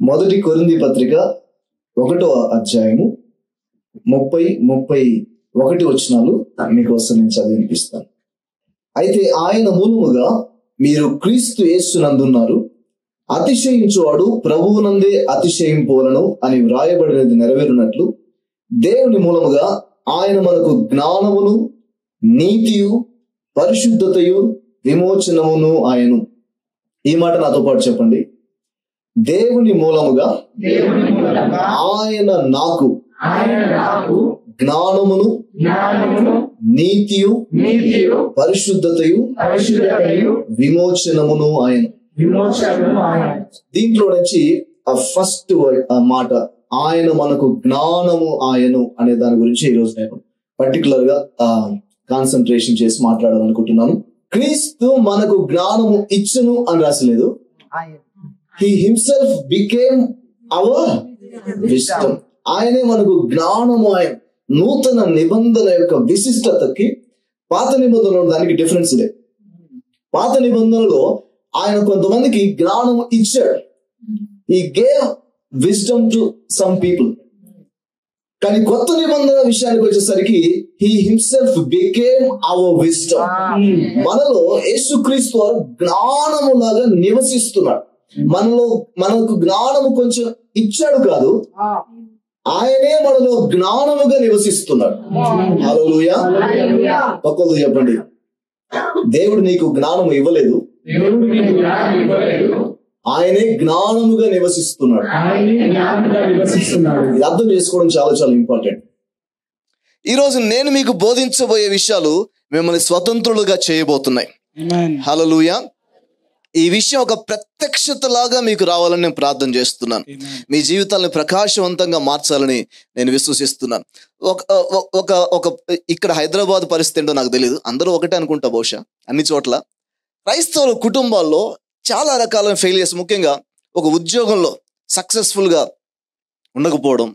మొదటి కొరింథీ పత్రిక 1వ అధ్యాయము 30-31 వచనాలు మీకోసం నేను చదివి వినిపిస్తాను. అయితే ఆయన మూలముగా మీరు క్రీస్తు యేసునందున్నారు, అతిశయించువాడు ప్రభువునందే అతిశయింపోలను అని వ్రాయబడినది నెరవేరునట్లు దేవుని మూలముగా ఆయన మనకు జ్ఞానమును, నీతియు, పరిశుద్ధతయు, విమోచనమును ఆయను. ఈ మాట నాతో పాటు చెప్పండి. దేవుని మూలముగా ఆయన నాకు జ్ఞానమును, నీతియు, పరిశుద్ధతయు, విమోచనమును ఆయన. దీంట్లో నుంచి ఆ ఫస్ట్ మాట ఆయన మనకు జ్ఞానము ఆయను అనే దాని గురించి ఈరోజు నేను పర్టికులర్ గా కాన్సన్ట్రేషన్ చేసి మాట్లాడాలనుకుంటున్నాను. క్రీస్తు మనకు జ్ఞానము ఇచ్చును అని రాసలేదు. He himself became our wisdom. ఆయనే మనకు జ్ఞానము. ఆయన నూతన నిబంధన యొక్క విశిష్టతకి పాత నిబంధనలో దానికి డిఫరెన్స్ లేదు. పాత నిబంధనలో ఆయన కొంతమందికి జ్ఞానం ఇచ్చాడు. He gave wisdom to some people. కానీ కొత్త నిబంధన విషయానికి వచ్చేసరికి he himself became our wisdom. మనలో యేసుక్రీస్తు వారు జ్ఞానము లాగా నివసిస్తున్నాడు. మనకు జ్ఞానము కొంచెం ఇచ్చాడు కాదు, ఆయనే మనలో జ్ఞానముగా నివసిస్తున్నాడు. హల్లెలూయా. పక్కకు చెప్పండి, దేవుడు నీకు జ్ఞానము ఇవ్వలేదు, ఆయనే జ్ఞానముగా నివసిస్తున్నాడు. ఇది అర్థం చేసుకోవడం చాలా చాలా ఇంపార్టెంట్. ఈరోజు నేను మీకు బోధించబోయే విషయాలు మిమ్మల్ని స్వతంత్రులుగా చేయబోతున్నాయి. హల్లెలూయా. ఈ విషయం ఒక ప్రత్యక్షతలాగా మీకు రావాలని నేను ప్రార్థన చేస్తున్నాను. మీ జీవితాలను ప్రకాశవంతంగా మార్చాలని నేను విశ్వసిస్తున్నాను. ఒక ఇక్కడ హైదరాబాద్ పరిస్థితి ఏంటో నాకు తెలియదు, అందరూ ఒకటే అనుకుంటా బహుశా అన్ని చోట్ల. క్రైస్తవ కుటుంబాల్లో చాలా రకాలైన ఫెయిలియర్స్, ముఖ్యంగా ఒక ఉద్యోగంలో సక్సెస్ఫుల్గా ఉండకపోవడం,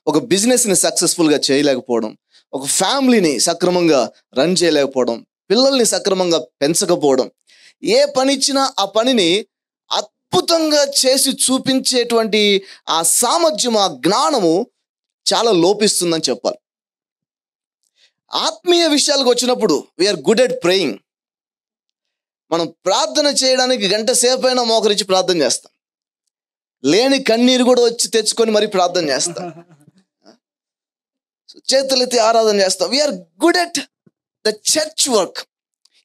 ఒక బిజినెస్ని సక్సెస్ఫుల్గా చేయలేకపోవడం, ఒక ఫ్యామిలీని సక్రమంగా రన్ చేయలేకపోవడం, పిల్లల్ని సక్రమంగా పెంచకపోవడం, ఏ పని ఇచ్చినా ఆ పనిని అద్భుతంగా చేసి చూపించేటువంటి ఆ సామర్థ్యం, ఆ జ్ఞానము చాలా లోపిస్తుందని చెప్పాలి. ఆత్మీయ విషయాలకు వచ్చినప్పుడు వీఆర్ గుడ్ ఎట్ ప్రేయింగ్. మనం ప్రార్థన చేయడానికి గంట సేపు అయినా మోకరించి ప్రార్థన చేస్తాం, లేని కన్నీరు కూడా వచ్చి తెచ్చుకొని మరి ప్రార్థన చేస్తాం, చేతులెత్తి ఆరాధన చేస్తాం. We are good at the church work.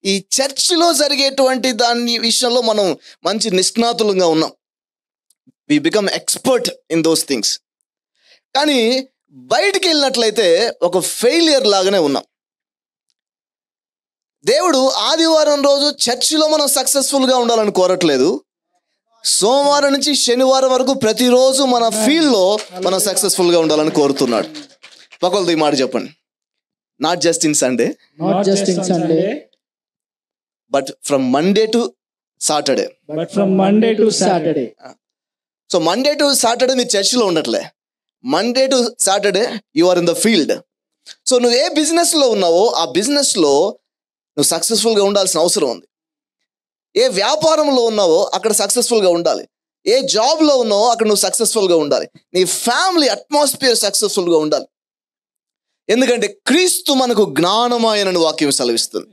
ఈ చర్చ్లో జరిగేటువంటి దాని విషయంలో మనం మంచి నిష్ణాతులుగా ఉన్నాం. We become expert in those things. కానీ బయటికి వెళ్ళినట్లయితే ఒక ఫెయిలియర్ లాగానే ఉన్నాం. దేవుడు ఆదివారం రోజు చర్చిలో మనం సక్సెస్ఫుల్గా ఉండాలని కోరట్లేదు. సోమవారం నుంచి శనివారం వరకు ప్రతిరోజు మన ఫీల్డ్లో మనం సక్సెస్ఫుల్గా ఉండాలని కోరుతున్నాడు. పక్కలతో ఈ మాట చెప్పండి. Not just in Sunday, but from Monday to Saturday. So Monday to Saturday మీరు చర్చిలో ఉండట్లే, Monday to Saturday you are in the field. So నువ్వు ఏ బిజినెస్లో ఉన్నావో ఆ బిజినెస్లో నువ్వు సక్సెస్ఫుల్గా ఉండాల్సిన అవసరం ఉంది. ఏ వ్యాపారంలో ఉన్నావో అక్కడ సక్సెస్ఫుల్గా ఉండాలి. ఏ జాబ్లో ఉన్నావో అక్కడ నువ్వు సక్సెస్ఫుల్గా ఉండాలి. నీ ఫ్యామిలీ అట్మాస్ఫియర్ సక్సెస్ఫుల్గా ఉండాలి. ఎందుకంటే క్రీస్తు మనకు జ్ఞానమాయనని వాక్యం సెలవిస్తుంది.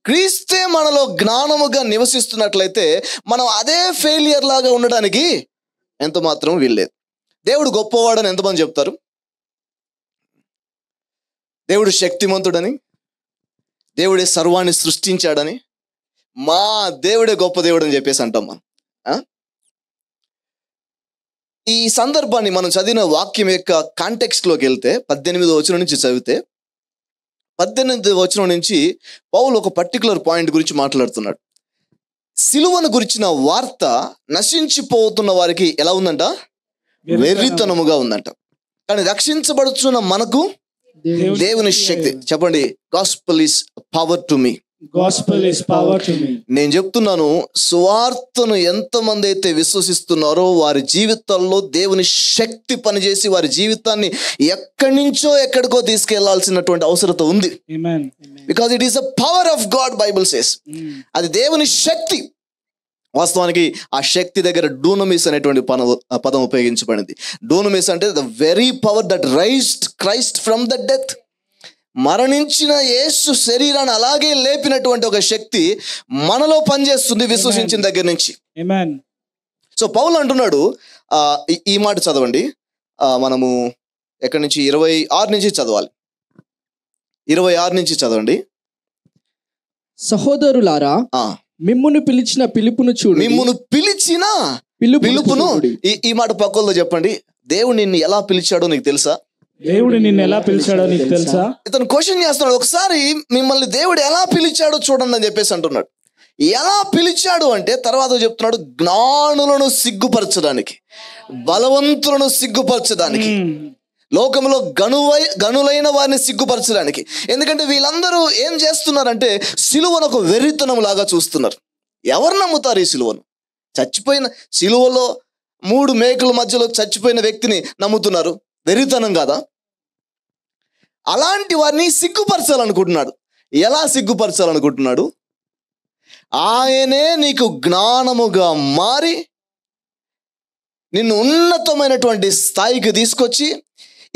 క్రీస్తే మనలో జ్ఞానముగా నివసిస్తున్నట్లయితే మనం అదే ఫెయిలియర్ లాగా ఉండడానికి ఎంత మాత్రం వీల్లేదు. దేవుడు గొప్పవాడని ఎంతమంది చెప్తారు? దేవుడు శక్తిమంతుడని, దేవుడే సర్వాన్ని సృష్టించాడని, మా దేవుడే గొప్ప దేవుడు అని చెప్పేసి అంటాం మనం. ఈ సందర్భాన్ని మనం చదివిన వాక్యం యొక్క కాంటెక్స్ట్లోకి వెళ్తే 18వ వచనం నుంచి చదివితే 18వ వచనం నుంచి పౌలు ఒక పర్టికులర్ పాయింట్ గురించి మాట్లాడుతున్నాడు. సిలువను గురించిన వార్త నశించిపోతున్న వారికి ఎలా ఉందంట? వెర్రితనముగా ఉందంట. కానీ రక్షించబడుతున్న మనకు దేవుని శక్తి. చెప్పండి, gospel is power to me. నేను చెప్తున్నాను, సువార్తను ఎంతమంది అయితే విశ్వసిస్తున్నారో వారి జీవితాల్లో దేవుని శక్తి పనిచేసి వారి జీవితాన్ని ఎక్కడి నుంచో ఎక్కడికో తీసుకెళ్లాల్సినటువంటి అవసరత ఉంది. Because it is the power of God, Bible says. అది దేవుని శక్తి. వాస్తవానికి ఆ శక్తి దగ్గర డూనమిస్ అనేటువంటి పదం ఉపయోగించబడింది. డూనమిస్ అంటే the very power that raised Christ from the death. మరణించిన యేసు శరీరాన్ని అలాగే లేపినటువంటి ఒక శక్తి మనలో పనిచేస్తుంది విశ్వసించిన దగ్గర నుంచి. సో పౌలు అంటున్నాడు, ఈ మాట చదవండి, మనము ఎక్కడి నుంచి 26 నుంచి చదవాలి. 26 నుంచి చదవండి. సహోదరులారా, మిమ్మును పిలిచిన పిలుపును చూడు. మిమ్మును పిలిచిన పిలుపును. ఈ మాట పక్కల్లో చెప్పండి. దేవుడు నిన్ను ఎలా పిలిచాడో నీకు తెలుసా? దేవుడు నిన్ను ఎలా పిలిచాడో నీకు తెలుసా? ఇతను క్వశ్చన్ చేస్తున్నాడు, ఒకసారి మిమ్మల్ని దేవుడు ఎలా పిలిచాడో చూడండి అని చెప్పేసి అంటున్నాడు. ఎలా పిలిచాడు అంటే తర్వాత చెప్తున్నాడు, జ్ఞానులను సిగ్గుపరచడానికి, బలవంతులను సిగ్గుపరచడానికి, లోకంలో గనులైన వారిని సిగ్గుపరచడానికి. ఎందుకంటే వీళ్ళందరూ ఏం చేస్తున్నారంటే సిలువను ఒక వెర్రితనం లాగా చూస్తున్నారు. ఎవరు నమ్ముతారు ఈ సిలువను? చచ్చిపోయిన సిలువలో 3 మేకుల మధ్యలో చచ్చిపోయిన వ్యక్తిని నమ్ముతున్నారు. వెర్రితనం కాదా? అలాంటి వారిని సిగ్గుపరచాలనుకుంటున్నాడు. ఎలా సిగ్గుపరచాలనుకుంటున్నాడు? ఆయనే నీకు జ్ఞానముగా మారి నిన్ను ఉన్నతమైనటువంటి స్థాయికి తీసుకొచ్చి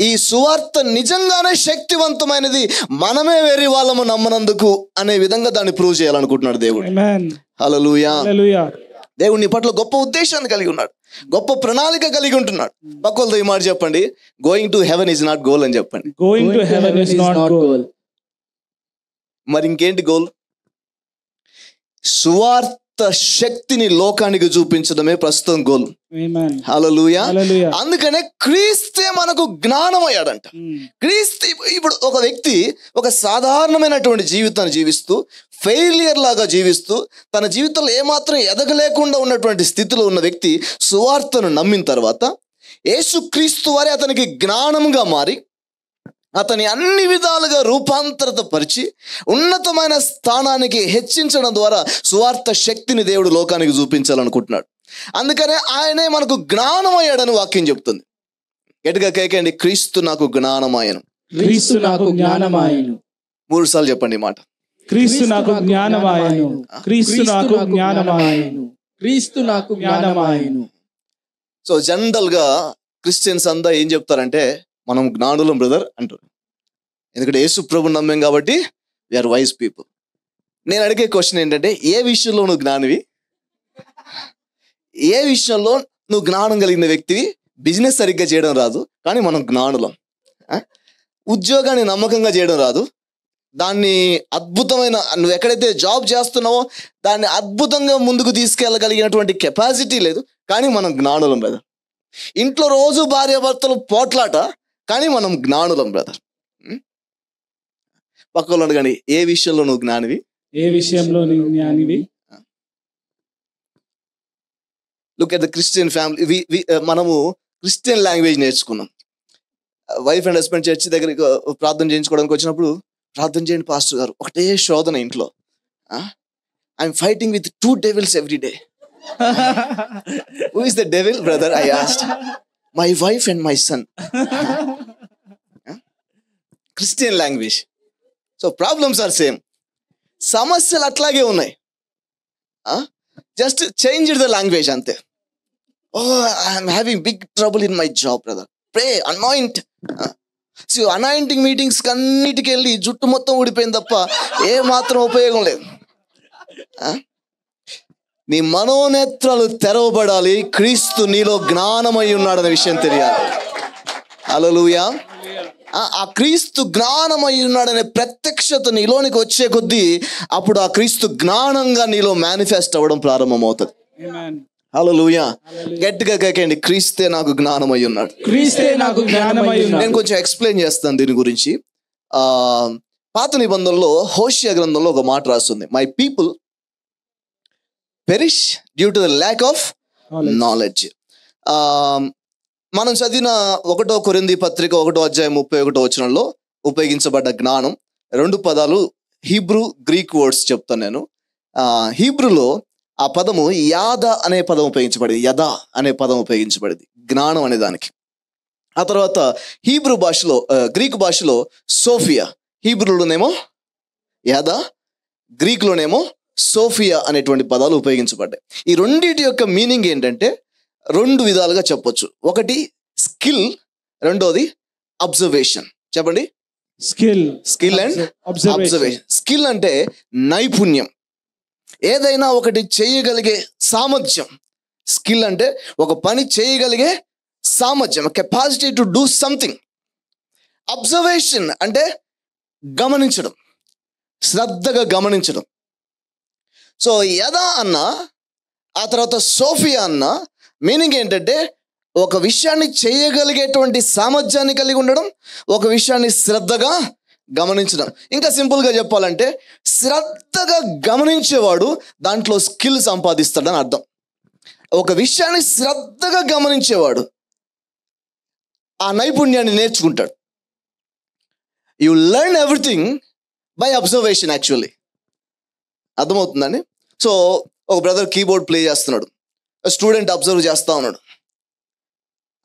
ఈ సువార్త నిజంగానే శక్తివంతమైనది, మనమే వేరే వాళ్ళము నమ్మనందుకు అనే విధంగా దాన్ని ప్రూవ్ చేయాలనుకుంటున్నాడు దేవుడు. హల్లెలూయా. దేవుడు నీ పట్ల గొప్ప ఉద్దేశాన్ని కలిగి ఉన్నాడు, గొప్ప ప్రణాళిక కలిగి ఉంటున్నాడు. పక్కలతో ఈ మాట చెప్పండి, going to heaven is not goal అని చెప్పండి. Going to heaven is not goal. మరి ఇంకేంటి గోల్? సువార్త శక్తిని లోకానికి చూపించడమే ప్రస్తుతం గోల్. హల్లెలూయా. అందుకనే క్రీస్తే మనకు జ్ఞానం అయ్యాడంట. క్రీస్తు ఇప్పుడు ఒక వ్యక్తి ఒక సాధారణమైనటువంటి జీవితాన్ని జీవిస్తూ, ఫెయిలియర్ లాగా జీవిస్తూ, తన జీవితంలో ఏమాత్రం ఎదగలేకుండా ఉన్నటువంటి స్థితిలో ఉన్న వ్యక్తి సువార్తను నమ్మిన తర్వాత యేసుక్రీస్తు వారే అతనికి జ్ఞానంగా మారి అతని అన్ని విధాలుగా రూపాంతరత పరిచి ఉన్నతమైన స్థానానికి హెచ్చించడం ద్వారా సువార్త శక్తిని దేవుడు లోకానికి చూపించాలనుకుంటున్నాడు. అందుకనే ఆయనే మనకు జ్ఞానమయ్యాడని వాక్యం చెప్తుంది. గట్టిగా కేకండి, క్రీస్తు నాకు జ్ఞానమాయను. క్రీస్తు నాకు జ్ఞానమాయను. 3 సార్లు చెప్పండి మాట. క్రీస్తు నాకు జ్ఞానమాయను. క్రీస్తు నాకు జ్ఞానమాయను. క్రీస్తు నాకు జ్ఞానమాయను. సో జనరల్ గా క్రిస్టియన్స్ అంతా ఏం చెప్తారంటే, మనం జ్ఞానులం బ్రదర్ అంటారు. ఎందుకంటే యేసు ప్రభుని నమ్మాం కాబట్టి వీఆర్ వైజ్ పీపుల్. నేను అడిగే క్వశ్చన్ ఏంటంటే, ఏ విషయంలో నువ్వు జ్ఞానివి? ఏ విషయంలో నువ్వు జ్ఞానం కలిగిన వ్యక్తివి? బిజినెస్ సరిగ్గా చేయడం రాదు కానీ మనం జ్ఞానులం. ఉద్యోగాన్ని నమ్మకంగా చేయడం రాదు, దాన్ని అద్భుతమైన, నువ్వు ఎక్కడైతే జాబ్ చేస్తున్నావో దాన్ని అద్భుతంగా ముందుకు తీసుకెళ్ళగలిగినటువంటి కెపాసిటీ లేదు కానీ మనం జ్ఞానులం బ్రదర్. ఇంట్లో రోజు భార్యాభర్తలు పోట్లాట కానీ మనం జ్ఞానులం బ్రదర్. పక్కలో కానీ ఏ విషయంలో నువ్వు జ్ఞానివి? ఏ విషయంలో నువ్వు జ్ఞానివి? Look at the Christian family. మనము క్రిస్టియన్ లాంగ్వేజ్ నేర్చుకున్నాం. వైఫ్ అండ్ హస్బెండ్ చర్చి దగ్గరికి ప్రార్థన చేయించుకోవడానికి వచ్చినప్పుడు, ప్రార్థన చేయండి పాస్టర్ గారు, ఒకటే శోధన ఇంట్లో. I'm fighting with 2 devils every day. Who is the devil, brother? I asked. My wife and my son. Christian language. So problems are same. సమస్యలు అట్లాగే ఉన్నాయి. Just change the language అంతే. Oh, I am having big trouble in my job, brother. Pray, anoint. So anointing meetings కన్నిటికి వెళ్ళి జుట్టు మొత్తం ఊడిపోయింది తప్ప ఏ మాత్రం ఉపయోగం లేదు. నీ మనోనేత్రాలు తెరవబడాలి, క్రీస్తు నీలో జ్ఞానమై ఉన్నాడనే విషయం తెలియాలి. హల్లెలూయా. ఆ క్రీస్తు జ్ఞానమై ఉన్నాడనే ప్రత్యక్షత నీలోనికి వచ్చే కొద్దీ అప్పుడు ఆ క్రీస్తు జ్ఞానంగా నీలో మేనిఫెస్ట్ అవ్వడం ప్రారంభమవుతుంది. హల్లెలూయా. గట్టిగా కేకండి, క్రీస్తే నాకు జ్ఞానమై ఉన్నాడు. క్రీస్తే నాకు జ్ఞానమై ఉన్నాడు. నేను కొంచెం ఎక్స్ప్లెయిన్ చేస్తాను దీని గురించి. పాత నిబంధనలో హోషియా గ్రంథంలో ఒక మాట రాస్తుంది, my people perish due to the lack of knowledge. మనం చదివిన 1 కొరింథీ పత్రిక 1వ అధ్యాయం 31వ వచనంలో ఉపయోగించబడ్డ జ్ఞానం 2 పదాలు హీబ్రూ గ్రీక్ వర్డ్స్ చెప్తాను నేను. హీబ్రూలో ఆ పదము యాద అనే పదం ఉపయోగించబడింది, యదా అనే పదం ఉపయోగించబడింది జ్ఞానం అనే దానికి. ఆ తర్వాత హీబ్రూ భాషలో, గ్రీక్ భాషలో సోఫియా. హీబ్రూలోనేమో యాదా, గ్రీక్లోనేమో సోఫియా అనేటువంటి పదాలు ఉపయోగించబడ్డాయి. ఈ రెండింటి యొక్క మీనింగ్ ఏంటంటే రెండు విధాలుగా చెప్పొచ్చు. ఒకటి స్కిల్, రెండోది అబ్జర్వేషన్. చెప్పండి. Skill and observation. స్కిల్ అంటే నైపుణ్యం, ఏదైనా ఒకటి చేయగలిగే సామర్థ్యం. స్కిల్ అంటే ఒక పని చేయగలిగే సామర్థ్యం, capacity to do something. Observation అంటే గమనించడం, శ్రద్ధగా గమనించడం. సో యదా అన్న, ఆ తర్వాత సోఫియా అన్న మీనింగ్ ఏంటంటే ఒక విషయాన్ని చేయగలిగేటువంటి సామర్థ్యాన్ని కలిగి ఉండడం, ఒక విషయాన్ని శ్రద్ధగా గమనించడం. ఇంకా సింపుల్గా చెప్పాలంటే శ్రద్ధగా గమనించేవాడు దాంట్లో స్కిల్ సంపాదిస్తాడని అర్థం. ఒక విషయాన్ని శ్రద్ధగా గమనించేవాడు ఆ నైపుణ్యాన్ని నేర్చుకుంటాడు. You learn everything by observation. Actually అర్థమవుతుందండి. సో ఒక బ్రదర్ కీబోర్డ్ ప్లే చేస్తున్నాడు, స్టూడెంట్ అబ్జర్వ్ చేస్తూ ఉన్నాడు.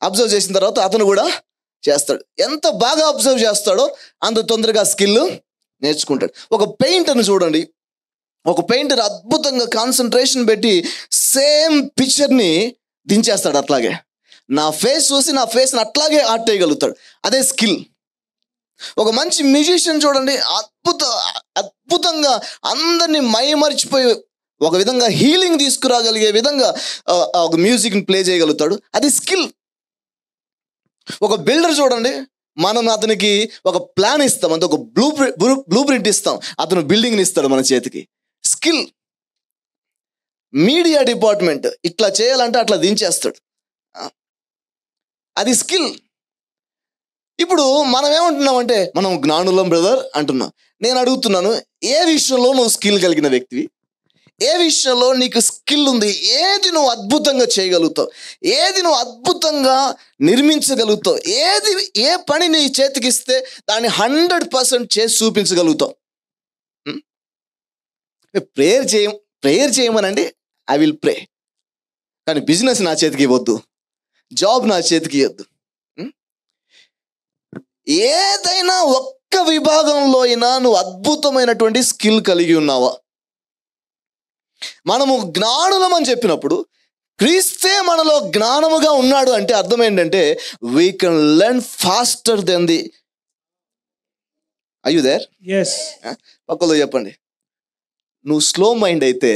అబ్జర్వ్ చేసిన తర్వాత అతను కూడా చేస్తాడు. ఎంత బాగా అబ్జర్వ్ చేస్తాడో అంత తొందరగా స్కిల్ నేర్చుకుంటాడు. ఒక పెయింటర్ని చూడండి, ఒక పెయింటర్ అద్భుతంగా కాన్సన్ట్రేషన్ పెట్టి సేమ్ పిక్చర్ని దించేస్తాడు. అట్లాగే నా ఫేస్ చూసి నా ఫేస్ని అట్లాగే ఆర్ట్ చేయగలుగుతాడు. అదే స్కిల్. ఒక మంచి మ్యూజిషియన్ చూడండి, అద్భుతంగా అందరినీ మైమరిచిపోయి ఒక విధంగా హీలింగ్ తీసుకురాగలిగే విధంగా ఒక మ్యూజిక్ని ప్లే చేయగలుగుతాడు. అది స్కిల్. ఒక బిల్డర్ చూడండి, మనం అతనికి ఒక ప్లాన్ ఇస్తాం, అంటే ఒక బ్లూ ప్రింట్ ఇస్తాం, అతను బిల్డింగ్ని ఇస్తాడు మన చేతికి. స్కిల్. మీడియా డిపార్ట్మెంట్ ఇట్లా చేయాలంటే అట్లా దించేస్తాడు. అది స్కిల్. ఇప్పుడు మనం ఏమంటున్నామంటే మనం జ్ఞానులం బ్రదర్ అంటున్నాం. నేను అడుగుతున్నాను, ఏ విషయంలో నువ్వు స్కిల్ కలిగిన వ్యక్తివి? ఏ విషయంలో నీకు స్కిల్ ఉంది? ఏది నువ్వు అద్భుతంగా చేయగలుగుతావు? ఏది నువ్వు అద్భుతంగా నిర్మించగలుగుతావు? ఏ పని నీ చేతికిస్తే దాన్ని 100% చేసి చూపించగలుగుతావు? ప్రేయర్ చేయమనండి, ఐ విల్ ప్రే. కానీ బిజినెస్ నా చేతికి ఇవ్వద్దు, జాబ్ నా చేతికి ఇవ్వద్దు. ఏదైనా ఒక్క విభాగంలో అయినా నువ్వు అద్భుతమైనటువంటి స్కిల్ కలిగి ఉన్నావా? మనము జ్ఞానులం అని చెప్పినప్పుడు క్రీస్తే మనలో జ్ఞానముగా ఉన్నాడు అంటే అర్థం ఏంటంటే we can learn faster than the. Are you there? yes. పక్కలో చెప్పండి, నువ్వు స్లో మైండ్ అయితే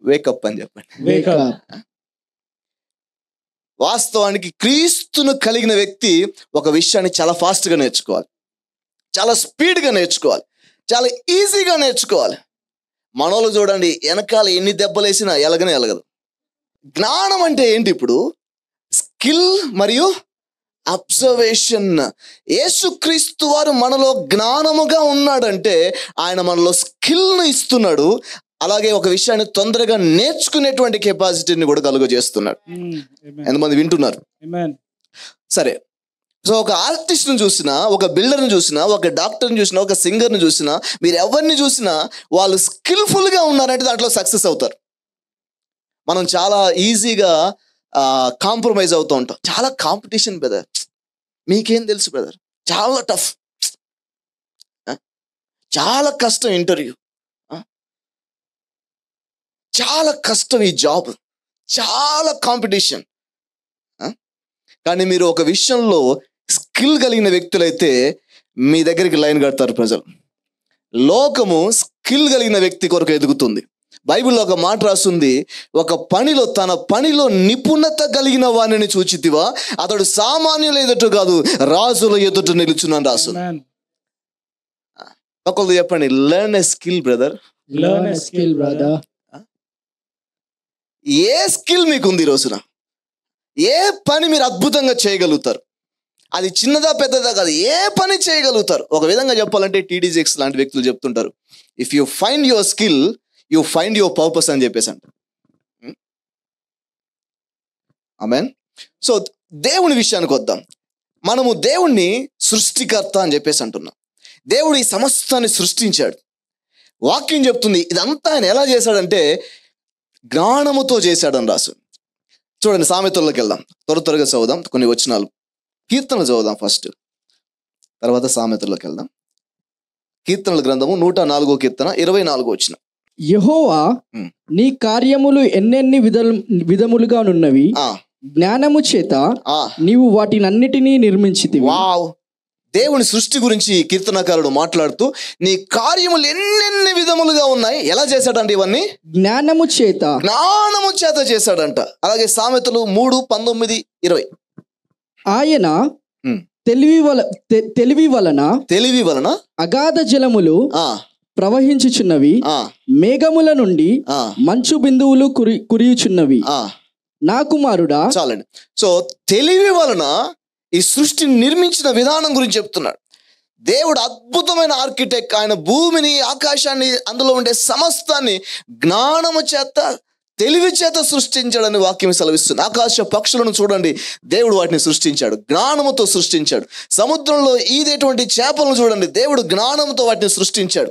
వేకప్ అని చెప్పండి. వాస్తవానికి క్రీస్తును కలిగిన వ్యక్తి ఒక విషయాన్ని చాలా ఫాస్ట్గా నేర్చుకోవాలి, చాలా స్పీడ్గా నేర్చుకోవాలి, చాలా ఈజీగా నేర్చుకోవాలి. మనోళ్ళు చూడండి, వెనకాల ఎన్ని దెబ్బలేసినా ఎలగనే ఎలగదు. జ్ఞానం అంటే ఏంటి? ఇప్పుడు స్కిల్ మరియు అబ్జర్వేషన్. యేసుక్రీస్తు వారు మనలో జ్ఞానముగా ఉన్నాడంటే ఆయన మనలో స్కిల్ను ఇస్తున్నాడు, అలాగే ఒక విషయాన్ని తొందరగా నేర్చుకునేటువంటి కెపాసిటీని కూడా కలుగజేస్తున్నాడు. ఎంతమంది వింటున్నారు? సరే, సో ఒక ఆర్టిస్ట్ని చూసినా, ఒక బిల్డర్ని చూసినా, ఒక డాక్టర్ని చూసినా, ఒక సింగర్ని చూసినా, మీరు ఎవరిని చూసినా వాళ్ళు స్కిల్ఫుల్గా ఉన్నారంటే దాంట్లో సక్సెస్ అవుతారు. మనం చాలా ఈజీగా కాంప్రమైజ్ అవుతూ ఉంటాం. చాలా కాంపిటీషన్ బ్రదర్, మీకేం తెలుసు బ్రదర్, చాలా టఫ్, చాలా కష్టం ఇంటర్వ్యూ, చాలా కష్టం ఈ జాబ్, చాలా కాంపిటీషన్. కానీ మీరు ఒక విషయంలో స్కిల్ కలిగిన వ్యక్తులైతే మీ దగ్గరికి లైన్ కడతారు ప్రజలు. లోకము స్కిల్ కలిగిన వ్యక్తి కొరకు ఎదుగుతుంది. బైబిల్లో ఒక మాట రాస్తుంది, ఒక పనిలో తన పనిలో నిపుణత కలిగిన వాణిని చూచితివా, అతడు సామాన్యుల ఎదుట కాదు రాజుల ఎదుట నిలుచున్నాను రాస్తుంది. ఒకళ్ళు చెప్పండి, లెర్న్ ఎ స్కిల్ బ్రదర్. ఏ స్కిల్ మీకుంది ఈ రోజున? ఏ పని మీరు అద్భుతంగా చేయగలుగుతారు? అది చిన్నదా పెద్దదా కాదు, ఏ పని చేయగలుగుతారు. ఒక విధంగా చెప్పాలంటే TD6 లాంటి వ్యక్తులు చెప్తుంటారు, if you find your skill you find your purpose అని చెప్పేసి అంటారు. ఆమేన్. సో దేవుని విషయానికి వద్దాం. మనము దేవుణ్ణి సృష్టికర్త అని చెప్పేసి అంటున్నాం. దేవుడు ఈ సమస్తాన్ని సృష్టించాడు. వాక్యం చెప్తుంది ఇదంతా ఆయన ఎలా చేశాడంటే జ్ఞానముతో చేశాడని రాసు. చూడండి, సామెతల్లోకి వెళ్దాం, త్వరగా చదువుదాం కొన్ని వచనాలు. కీర్తనలు చదువుదాం ఫస్ట్, తర్వాత సామెతల్లోకి వెళ్దాం. కీర్తనల గ్రంథము 104వ కీర్తన 24వ వచనం. యెహోవా నీ కార్యములు ఎన్నెన్ని విధములుగా నున్నవి, జ్ఞానము చేత నీవు వాటినన్నిటినీ నిర్మించితివి. వావ్! దేవుని సృష్టి గురించి కీర్తనకారుడు మాట్లాడుతూ నీ కార్యములు ఎన్నెన్ని విధములుగా ఉన్నాయి, ఎలా చేశాడంట ఇవన్నీ? జ్ఞానము చేత చేశాడంట. అలాగే సామెతలు 3:19-20 ఆయన తెలివి వలన అగాధ జలములు ప్రవహించుచున్నవి, మేఘముల నుండి మంచు బిందువులు కురియుచున్నవి. నా కుమారుడా, చాలండి. సో తెలివి వలన ఈ సృష్టిని నిర్మించిన విధానం గురించి చెప్తున్నాడు. దేవుడు అద్భుతమైన ఆర్కిటెక్ట్. ఆయన భూమిని, ఆకాశాన్ని, అందులో ఉండే సమస్తాన్ని జ్ఞానము చేత, తెలివి చేత సృష్టించాడని వాక్యం సెలవిస్తుంది. ఆకాశ పక్షులను చూడండి, దేవుడు వాటిని సృష్టించాడు, జ్ఞానముతో సృష్టించాడు. సముద్రంలో ఈదేటువంటి చేపలను చూడండి, దేవుడు జ్ఞానంతో వాటిని సృష్టించాడు.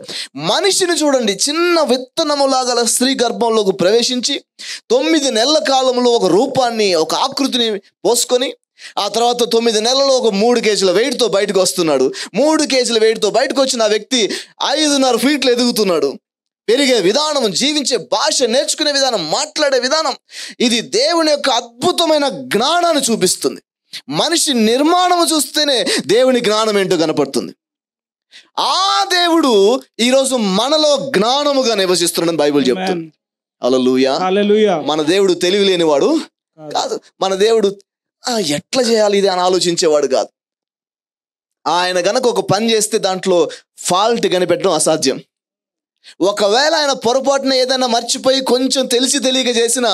మనిషిని చూడండి, చిన్న విత్తనములాగల స్త్రీ గర్భంలోకి ప్రవేశించి 9 నెలల కాలంలో ఒక రూపాన్ని, ఒక ఆకృతిని పోసుకొని, ఆ తర్వాత 9 నెలల్లో ఒక 3 కేజీల వెయిట్తో బయటకు వస్తున్నాడు. 3 కేజీల వెయిట్తో బయటకు వచ్చిన ఆ వ్యక్తి 5.5 ఫీట్లు ఎదుగుతున్నాడు. పెరిగే విధానం, జీవించే భాష, నేర్చుకునే విధానం, మాట్లాడే విధానం, ఇది దేవుని యొక్క అద్భుతమైన జ్ఞానాన్ని చూపిస్తుంది. మనిషి నిర్మాణము చూస్తేనే దేవుని జ్ఞానం ఏంటో కనపడుతుంది. ఆ దేవుడు ఈరోజు మనలో జ్ఞానముగా నివసిస్తున్నాడని బైబిల్ చెప్తుంది. హల్లెలూయా. మన దేవుడు తెలివి లేనివాడు కాదు. మన దేవుడు ఎట్లా చేయాలి ఇది అని ఆలోచించేవాడు కాదు. ఆయన గనక ఒక పని చేస్తే దాంట్లో ఫాల్ట్ కనిపెట్టడం అసాధ్యం. ఒకవేళ ఆయన పొరపాటున ఏదైనా మర్చిపోయి కొంచెం తెలిసి తెలియక చేసిన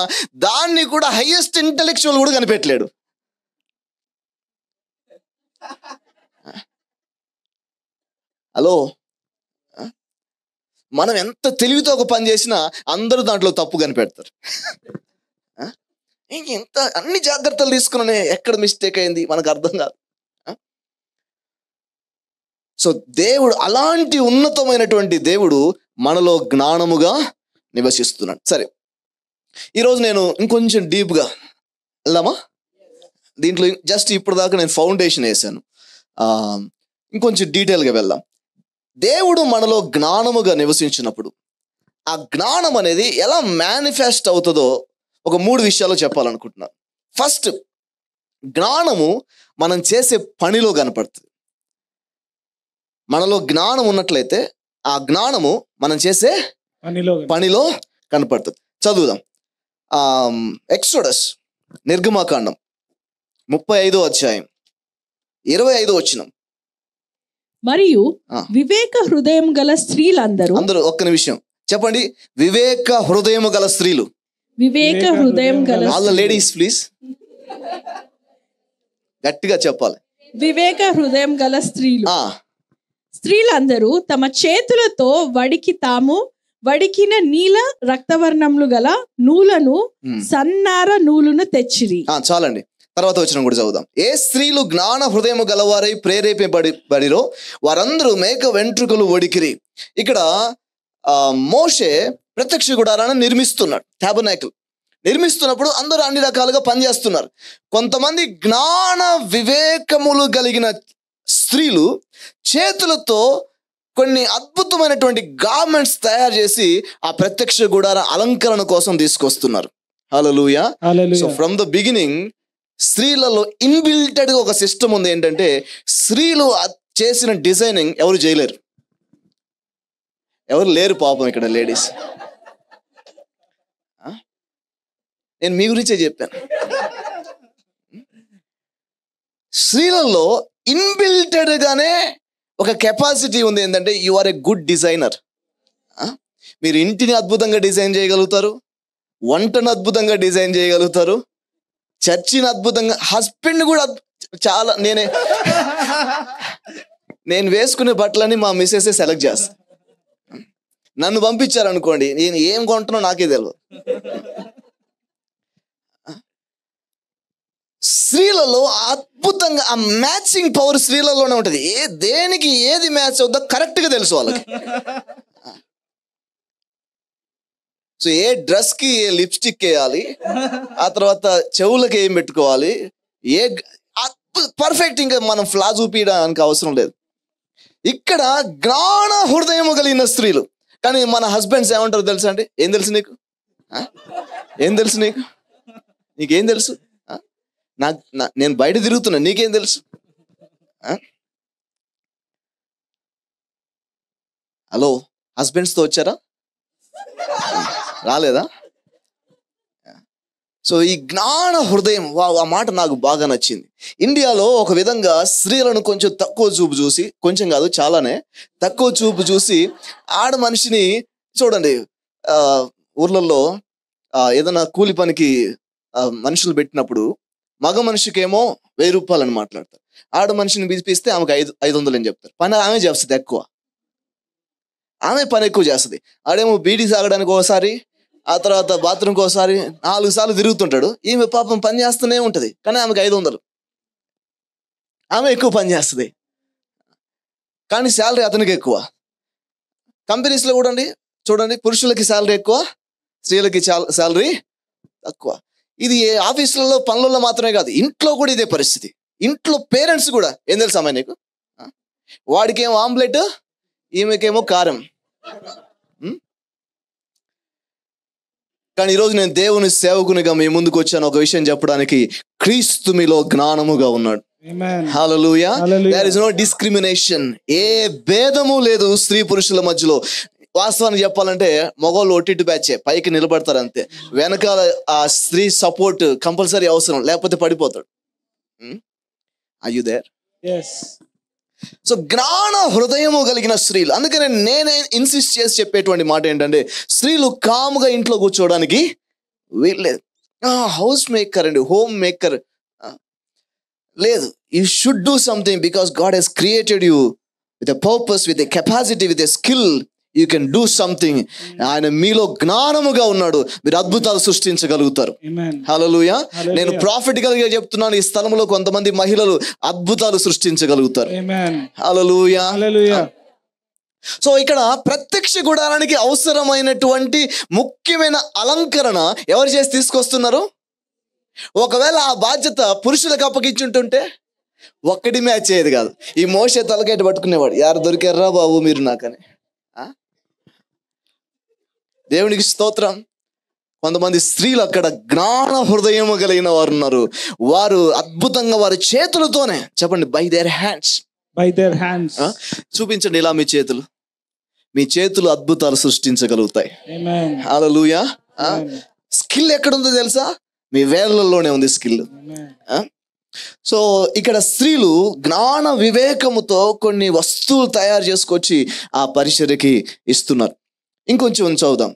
దాన్ని కూడా హైయెస్ట్ ఇంటెలెక్చువల్ కూడా కనిపెట్టలేడు. హలో, మనం ఎంత తెలివితో ఒక పని చేసినా అందరూ దాంట్లో తప్పు కనిపెడతారు. ఇంత అన్ని జాగ్రత్తలు తీసుకునే ఎక్కడ మిస్టేక్ అయింది మనకు అర్థం కాదు. సో దేవుడు, అలాంటి ఉన్నతమైనటువంటి దేవుడు మనలో జ్ఞానముగా నివసిస్తున్నాడు. సరే, ఈరోజు నేను ఇంకొంచెం డీప్గా వెళ్దామా? దీంట్లో జస్ట్ ఇప్పుడు దాకా నేను ఫౌండేషన్ వేసాను, ఇంకొంచెం డీటెయిల్గా వెళ్దాం. దేవుడు మనలో జ్ఞానముగా నివసించినప్పుడు ఆ జ్ఞానం అనేది ఎలా మేనిఫెస్ట్ అవుతుందో ఒక 3 విషయాలు చెప్పాలనుకుంటున్నాను. ఫస్ట్, జ్ఞానము మనం చేసే పనిలో కనపడుతుంది. మనలో జ్ఞానం ఉన్నట్లయితే ఆ జ్ఞానము మనం చేసే పనిలో కనపడుతుంది. చదువుదాం. ఎక్సోడస్, నిర్గమాకాండం 35వ అధ్యాయం 25వ వచనం. మరియు వివేక హృదయం గల స్త్రీలందరూ, అందరూ ఒక్క నిమిషం చెప్పండి. వివేక హృదయం గల స్త్రీలు. వివేక హృదయం గల ఆల్ ద లేడీస్ ప్లీజ్ గట్టిగా చెప్పాలి. వివేక హృదయం గల స్త్రీలందరూ తమ చేతులతో వడికిన నీల రక్తవర్ణములు గల నూలను, సన్నార నూలును తెచ్చిరి. చాలండి, తర్వాత వచ్చిన కూడా చదువుదాం. ఏ స్త్రీలు జ్ఞాన హృదయము గలవారై ప్రేరేపబడిరో వారందరూ మేక వెంట్రుకలు వడికిరి. ఇక్కడ మోషే ప్రత్యక్ష గుడారాన్ని నిర్మిస్తున్నాడు, టాబర్నాకిల్ నిర్మిస్తున్నప్పుడు అందరూ అన్ని రకాలుగా పనిచేస్తున్నారు. కొంతమంది జ్ఞాన వివేకములు కలిగిన స్త్రీలు చేతులతో కొన్ని అద్భుతమైనటువంటి గార్మెంట్స్ తయారు చేసి ఆ ప్రత్యక్ష గుడార అలంకరణ కోసం తీసుకొస్తున్నారు. హల్లెలూయా. సో ఫ్రమ్ ద బిగినింగ్ స్త్రీలలో ఇన్బిల్టెడ్ గా ఒక సిస్టమ్ ఉంది. ఏంటంటే స్త్రీలు చేసిన డిజైనింగ్ ఎవరు చేయలేరు, ఎవరు లేరు పాపం ఇక్కడ లేడీస్. నేను మీ గురించే చెప్పాను. స్త్రీలలో ఇన్బిల్టెడ్ గానే ఒక కెపాసిటీ ఉంది. ఏంటంటే you are a good designer. మీరు ఇంటిని అద్భుతంగా డిజైన్ చేయగలుగుతారు, వంటను అద్భుతంగా డిజైన్ చేయగలుగుతారు, చర్చిని అద్భుతంగా, హస్బెండ్ కూడా చాలా. నేను వేసుకునే బట్టలని మా మిస్సెస్ సెలెక్ట్ చేస్తాను. నన్ను పంపించారనుకోండి, నేను ఏం కొంటున్నా నాకే తెలియదు. స్త్రీలలో అద్భుతంగా ఆ మ్యాచింగ్ పవర్ స్త్రీలలోనే ఉంటుంది. దేనికి ఏది మ్యాచ్ అవుతుందో కరెక్ట్ గా తెలుసు వాళ్ళకి. సో ఏ డ్రెస్ కి ఏ లిప్స్టిక్ వేయాలి, ఆ తర్వాత చెవులకి ఏం పెట్టుకోవాలి, పర్ఫెక్ట్. ఇంకా మనం ఫ్లా చూపించడానికి అవసరం లేదు. ఇక్కడ జ్ఞాన హృదయము కలిగిన స్త్రీలు. కానీ మన హస్బెండ్స్ ఏమంటారు తెలుసా అండి? ఏం తెలుసు నీకు? ఏం తెలుసు నీకు? నీకేం తెలుసు? నేను బయట తిరుగుతున్నా, నీకేం తెలుసు? హలో, హస్బెండ్స్తో వచ్చారా? రాలేదా? సో ఈ జ్ఞాన హృదయం, ఆ మాట నాకు బాగా నచ్చింది. ఇండియాలో ఒక విధంగా స్త్రీలను కొంచెం తక్కువ చూపు చూసి, కొంచెం కాదు చాలానే తక్కువ చూపు చూసి ఆడ మనిషిని చూడండి, ఊర్లలో ఏదైనా కూలి పనికి మనుషులు పెట్టినప్పుడు మగ మనిషికేమో 1000 రూపాయలు అని మాట్లాడతారు. ఆడ మనిషిని పిలిపిస్తే ఆమెకు 500 అని చెప్తారు. పని ఆమె చేస్తుంది ఎక్కువ, ఆమె పని ఎక్కువ చేస్తుంది. ఆడేమో బీడీ సాగడానికి ఒకసారి, ఆ తర్వాత బాత్రూమ్కి ఒకసారి 4 సార్లు తిరుగుతుంటాడు. ఈమె పాపం పని చేస్తూనే ఉంటుంది, కానీ ఆమెకు 500. ఆమె ఎక్కువ పని చేస్తుంది, కానీ శాలరీ అతనికి ఎక్కువ. కంపెనీస్లో కూడా చూడండి, పురుషులకి శాలరీ ఎక్కువ, స్త్రీలకి శాలరీ తక్కువ. ఇది ఆఫీసులలో పనులలో మాత్రమే కాదు, ఇంట్లో కూడా ఇదే పరిస్థితి. ఇంట్లో పేరెంట్స్ కూడా ఏం తెలుసా అమ్మాయి నీకు? వాడికేమో ఆమ్లెట్, ఈమెకేమో కారం. కానీ ఈరోజు నేను దేవుని సేవకునిగా మీ ముందుకు వచ్చాను ఒక విషయం చెప్పడానికి. క్రీస్తు మీలో జ్ఞానముగా ఉన్నాడు. Hallelujah. There is no discrimination. ఏ భేదము లేదు స్త్రీ పురుషుల మధ్యలో. వాస్తవానికి చెప్పాలంటే మగవాళ్ళు ఒట్టిటి బ్యాచే, పైకి నిలబడతారు అంతే. వెనకాల ఆ స్త్రీ సపోర్ట్ కంపల్సరీ అవసరం, లేకపోతే పడిపోతాడు. Are you there? సో జ్ఞాన హృదయము కలిగిన స్త్రీలు. అందుకనే నేనే ఇన్సిస్ట్ చేసి చెప్పేటువంటి మాట ఏంటంటే, స్త్రీలు కాముగా ఇంట్లో కూర్చోవడానికి వీల్లేదు. హౌస్ మేకర్ అండి, హోమ్ మేకర్ లేదు. You should do something because God has created you with a purpose, with a capacity, with a skill. You can do something. ఆయన మీలో జ్ఞానముగా ఉన్నాడు, మీరు అద్భుతాలు సృష్టించగలుగుతారు. హల్లెలూయా. నేను ప్రాఫిటికల్ గా చెప్తున్నాను, ఈ స్థలంలో కొంతమంది మహిళలు అద్భుతాలు సృష్టించగలుగుతారు. హల్లెలూయా. సో ఇక్కడ ప్రత్యక్ష గుడారానికి అవసరమైనటువంటి ముఖ్యమైన అలంకరణ ఎవరు చేసి తీసుకొస్తున్నారు? ఒకవేళ ఆ బాధ్యత పురుషులకు అప్పగించుంటుంటే ఒక్కటి మ్యాచ్ అయ్యేది కాదు. ఈ మోషే తలకైట పట్టుకునేవాడు, యారు దొరికారా బాబు మీరు నాకని. దేవునికి స్తోత్రం. కొంతమంది స్త్రీలు అక్కడ జ్ఞాన హృదయము కలిగిన వారు ఉన్నారు. వారు అద్భుతంగా వారి చేతులతోనే, చెప్పండి, బై దేర్ హ్యాండ్స్. చూపించండి ఇలా మీ చేతులు. మీ చేతులు అద్భుతాలు సృష్టించగలుగుతాయి. హల్లెలూయా. స్కిల్ ఎక్కడుందో తెలుసా? మీ వేళ్ళల్లోనే ఉంది స్కిల్. సో ఇక్కడ స్త్రీలు జ్ఞాన వివేకముతో కొన్ని వస్తువులు తయారు చేసుకొచ్చి ఆ పరిచర్యకి ఇస్తున్నారు. ఇంకొంచెం చదువుదాం,